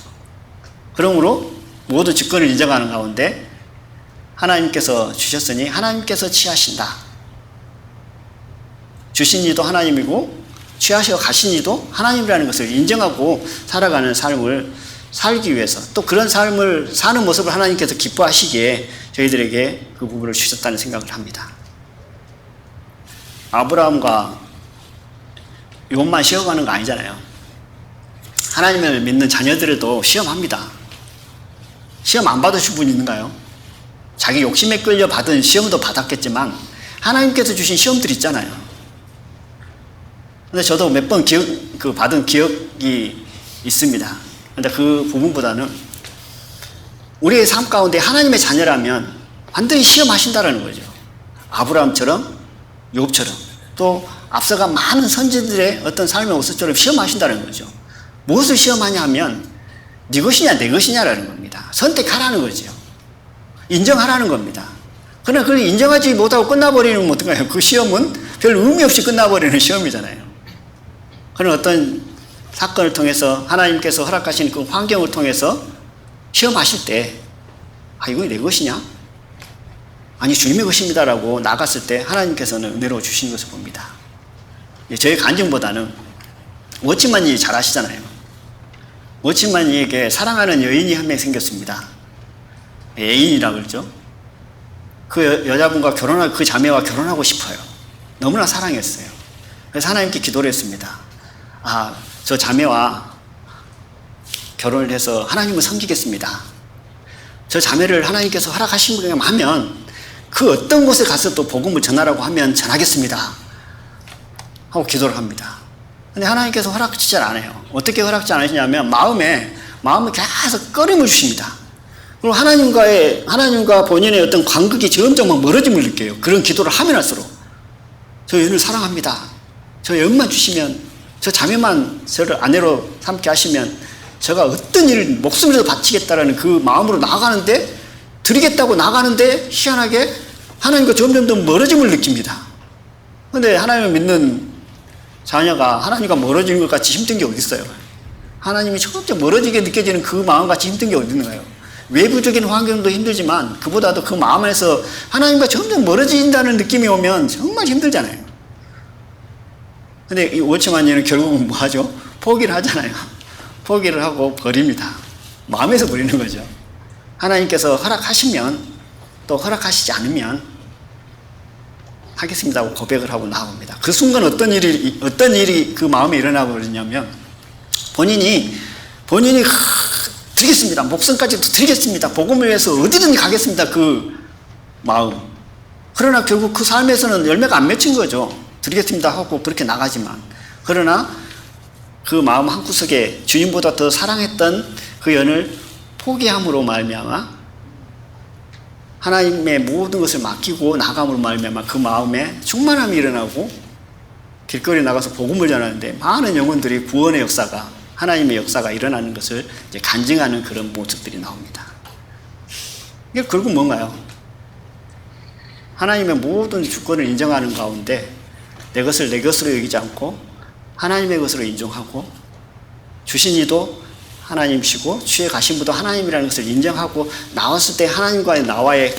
그러므로 모든 주권을 인정하는 가운데 하나님께서 주셨으니 하나님께서 취하신다. 주신 이도 하나님이고 취하셔 가신 이도 하나님이라는 것을 인정하고 살아가는 삶을 살기 위해서 또 그런 삶을 사는 모습을 하나님께서 기뻐하시기에 저희들에게 그 부분을 주셨다는 생각을 합니다. 아브라함과 욥만 시험하는 거 아니잖아요. 하나님을 믿는 자녀들도 시험합니다. 시험 안 받으신 분 있는가요? 자기 욕심에 끌려 받은 시험도 받았겠지만 하나님께서 주신 시험들이 있잖아요. 근데 저도 몇 번 받은 기억이 있습니다. 근데 그 부분보다는 우리의 삶 가운데 하나님의 자녀라면 완전히 시험하신다라는 거죠. 아브라함처럼 욥처럼 또 앞서가 많은 선지들의 어떤 삶의 모습처럼 시험하신다는 거죠. 무엇을 시험하냐 하면 네 것이냐 내 것이냐라는 겁니다. 선택하라는 거죠. 인정하라는 겁니다. 그러나 그걸 인정하지 못하고 끝나버리는 어떤가요? 그 시험은 별 의미 없이 끝나버리는 시험이잖아요. 그런 어떤 사건을 통해서 하나님께서 허락하신 그 환경을 통해서 시험하실 때 이거 내 것이냐? 아니 주님의 것입니다라고 나갔을 때 하나님께서는 은혜로 주시는 것을 봅니다. 저희 간증보다는 워치만이 잘 아시잖아요. 워치만이에게 사랑하는 여인이 한 명 생겼습니다. 애인이라고 그러죠. 그 여자분과 그 자매와 결혼하고 싶어요. 너무나 사랑했어요. 그래서 하나님께 기도를 했습니다. 저 자매와 결혼을 해서 하나님을 섬기겠습니다. 저 자매를 하나님께서 허락하신 것 하면 그 어떤 곳에 가서 또 복음을 전하라고 하면 전하겠습니다. 하고 기도를 합니다. 근데 하나님께서 허락지 안 해요. 어떻게 허락지 않으시냐면 마음에 계속 꺼림을 주십니다. 그리고 하나님과 본인의 어떤 간극이 점점 막 멀어짐을 느껴요. 그런 기도를 하면 할수록 저 연을 사랑합니다. 저 연만 주시면, 저 자매만 저를 아내로 삼게 하시면 제가 어떤 일을 목숨이라도 바치겠다라는 그 마음으로 나아가는데, 드리겠다고 나가는데 희한하게 하나님과 점점 더 멀어짐을 느낍니다. 그런데 하나님을 믿는 자녀가 하나님과 멀어지는 것 같이 힘든 게 어디 있어요? 하나님이 점점 멀어지게 느껴지는 그 마음같이 힘든 게 어디 있는가요? 외부적인 환경도 힘들지만 그보다도 그 마음 안에서 하나님과 점점 멀어진다는 느낌이 오면 정말 힘들잖아요. 근데 이 월치만이는 결국은 뭐 하죠? 포기를 하잖아요. 포기를 하고 버립니다. 마음에서 버리는 거죠. 하나님께서 허락하시면, 또 허락하시지 않으면 하겠습니다 하고 고백을 하고 나옵니다. 그 순간 어떤 일이 그 마음에 일어나 버리냐면 본인이 드리겠습니다. 목숨까지도 드리겠습니다. 복음을 위해서 어디든지 가겠습니다. 그 마음. 그러나 결국 그 삶에서는 열매가 안 맺힌 거죠. 드리겠습니다 하고 그렇게 나가지만. 그러나 그 마음 한구석에 주님보다 더 사랑했던 그 연을 포기함으로 말미암아 하나님의 모든 것을 맡기고 나감으로 말미암아 그 마음에 충만함이 일어나고 길거리에 나가서 복음을 전하는데 많은 영혼들이 구원의 역사가, 하나님의 역사가 일어나는 것을 이제 간증하는 그런 모습들이 나옵니다. 이게 결국 뭔가요? 하나님의 모든 주권을 인정하는 가운데 내 것을 내 것으로 여기지 않고 하나님의 것으로 인정하고, 주신 이도 하나님이시고 주의 가신 분도 하나님이라는 것을 인정하고 나왔을 때 하나님과의 나와의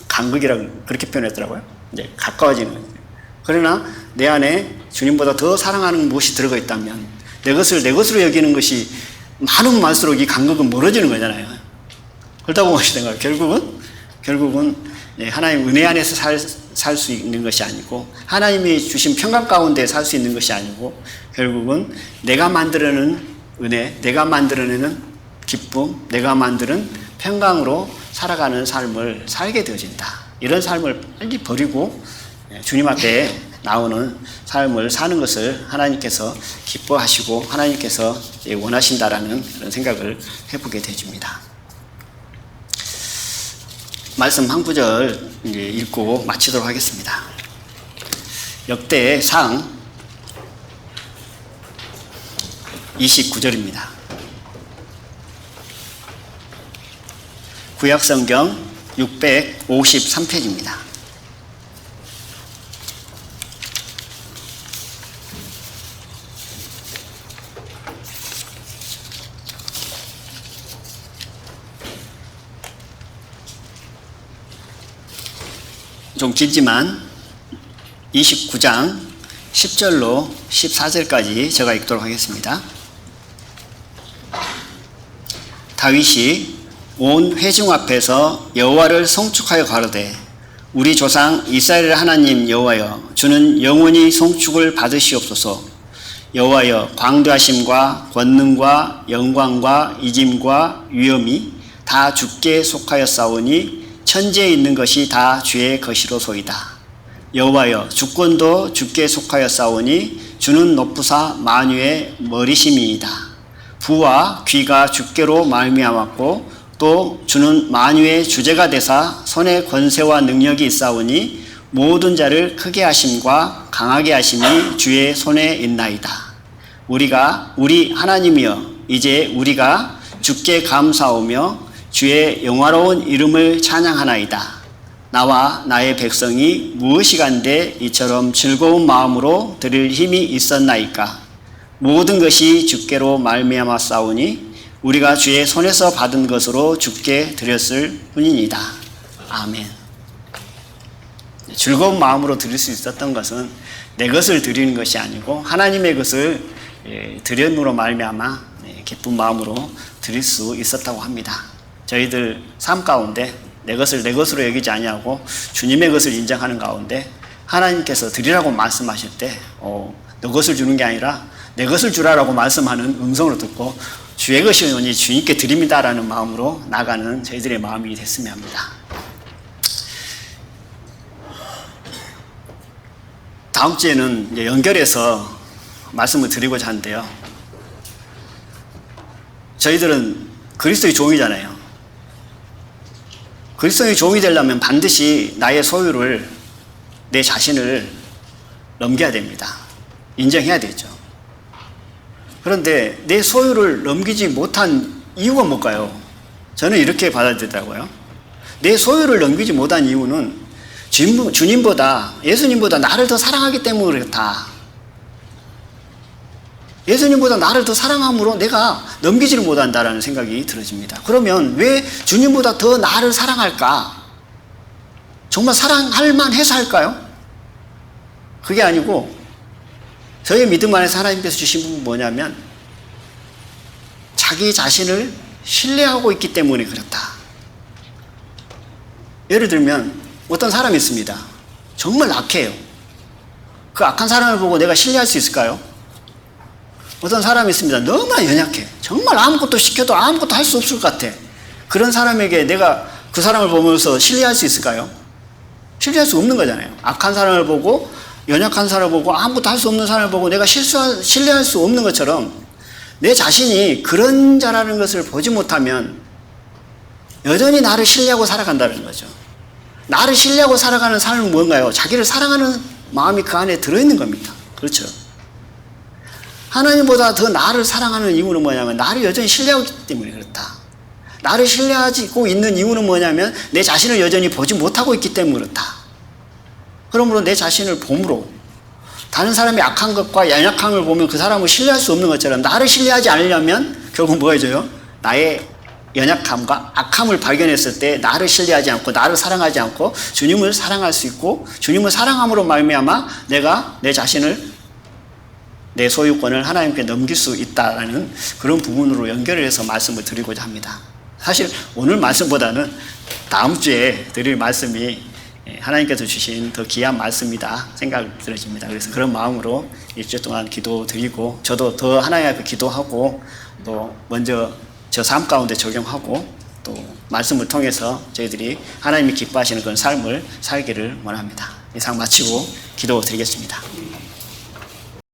간극이라고 그렇게 표현했더라고요. 이제 가까워지는 거예요. 그러나 내 안에 주님보다 더 사랑하는 무엇이 들어가 있다면 내 것을 내 것으로 여기는 것이 많으면 많을수록 이 간극은 멀어지는 거잖아요. 그렇다고 무엇이 된 거예요? 결국은 하나님 은혜 안에서 살 수 있는 것이 아니고, 하나님이 주신 평강 가운데 살 수 있는 것이 아니고, 결국은 내가 만들어내는 은혜, 내가 만들어내는 기쁨, 내가 만드는 평강으로 살아가는 삶을 살게 되어진다. 이런 삶을 빨리 버리고 주님 앞에 나오는 삶을 사는 것을 하나님께서 기뻐하시고 하나님께서 원하신다라는 그런 생각을 해보게 되어집니다. 말씀 한 구절 읽고 마치도록 하겠습니다. 역대상 29절입니다. 구약성경 653페이지입니다. 좀 길지만 29장 10절로 14절까지 제가 읽도록 하겠습니다. 다윗이 온 회중 앞에서 여호와를 송축하여 가로되 우리 조상 이스라엘의 하나님 여호와여, 주는 영원히 송축을 받으시옵소서. 여호와여, 광대하심과 권능과 영광과 이짐과 위엄이 다 주께 속하였사오니 천지에 있는 것이 다 주의 것이로소이다. 여호와여, 주권도 주께 속하였사오니 주는 높으사 만유의 머리심이이다. 부와 귀가 주께로 말미암았고 또 주는 만유의 주제가 되사 손에 권세와 능력이 있사오니 모든 자를 크게 하심과 강하게 하심이 주의 손에 있나이다. 우리 하나님이여, 이제 우리가 주께 감사하며 주의 영화로운 이름을 찬양하나이다. 나와 나의 백성이 무엇이간데 이처럼 즐거운 마음으로 드릴 힘이 있었나이까. 모든 것이 주께로 말미암아 싸우니 우리가 주의 손에서 받은 것으로 주께 드렸을 뿐이니이다. 아멘. 즐거운 마음으로 드릴 수 있었던 것은 내 것을 드리는 것이 아니고 하나님의 것을 드림으로 말미암아 기쁜 마음으로 드릴 수 있었다고 합니다. 저희들 삶 가운데 내 것을 내 것으로 여기지 아니하고 주님의 것을 인정하는 가운데 하나님께서 드리라고 말씀하실 때 너 것을 주는 게 아니라 내 것을 주라라고 말씀하는 음성으로 듣고 주의 것이 오니 주님께 드립니다라는 마음으로 나가는 저희들의 마음이 됐으면 합니다. 다음 주에는 연결해서 말씀을 드리고자 하는데요. 저희들은 그리스도의 종이잖아요. 그리스도의 종이 되려면 반드시 나의 소유를, 내 자신을 넘겨야 됩니다. 인정해야 되죠. 그런데 내 소유를 넘기지 못한 이유가 뭘까요? 저는 이렇게 받아들이더라고요. 내 소유를 넘기지 못한 이유는 주님보다, 예수님보다 나를 더 사랑하기 때문에 그렇다. 예수님보다 나를 더 사랑함으로 내가 넘기지를 못한다라는 생각이 들어집니다. 그러면 왜 주님보다 더 나를 사랑할까? 정말 사랑할 만해서 할까요? 그게 아니고 저희 믿음 안에서 하나님께서 주신 부분은 뭐냐면 자기 자신을 신뢰하고 있기 때문에 그렇다. 예를 들면 어떤 사람이 있습니다. 정말 악해요. 그 악한 사람을 보고 내가 신뢰할 수 있을까요? 어떤 사람이 있습니다. 너무나 연약해. 정말 아무것도 시켜도 아무것도 할 수 없을 것 같아. 그런 사람에게 내가 그 사람을 보면서 신뢰할 수 있을까요? 신뢰할 수 없는 거잖아요. 악한 사람을 보고, 연약한 사람을 보고, 아무것도 할 수 없는 사람을 보고 내가 신뢰할 수 없는 것처럼 내 자신이 그런 자라는 것을 보지 못하면 여전히 나를 신뢰하고 살아간다는 거죠. 나를 신뢰하고 살아가는 삶은 뭔가요? 자기를 사랑하는 마음이 그 안에 들어있는 겁니다. 그렇죠. 하나님보다 더 나를 사랑하는 이유는 뭐냐면 나를 여전히 신뢰하기 때문에 그렇다. 나를 신뢰하고 있는 이유는 뭐냐면 내 자신을 여전히 보지 못하고 있기 때문에 그렇다. 그러므로 내 자신을 봄으로 다른 사람이 악한 것과 연약함을 보면 그 사람을 신뢰할 수 없는 것처럼 나를 신뢰하지 않으려면 결국 뭐가 해줘요? 나의 연약함과 악함을 발견했을 때 나를 신뢰하지 않고 나를 사랑하지 않고 주님을 사랑할 수 있고 주님을 사랑함으로 말미암아 내가 내 자신을, 내 소유권을 하나님께 넘길 수 있다는 그런 부분으로 연결을 해서 말씀을 드리고자 합니다. 사실 오늘 말씀보다는 다음 주에 드릴 말씀이 하나님께서 주신 더 귀한 말씀이다 생각이 들어집니다. 그래서 그런 마음으로 일주일 동안 기도 드리고 저도 더 하나님 앞에 기도하고 또 먼저 저 삶 가운데 적용하고 또 말씀을 통해서 저희들이 하나님이 기뻐하시는 그런 삶을 살기를 원합니다. 이상 마치고 기도 드리겠습니다.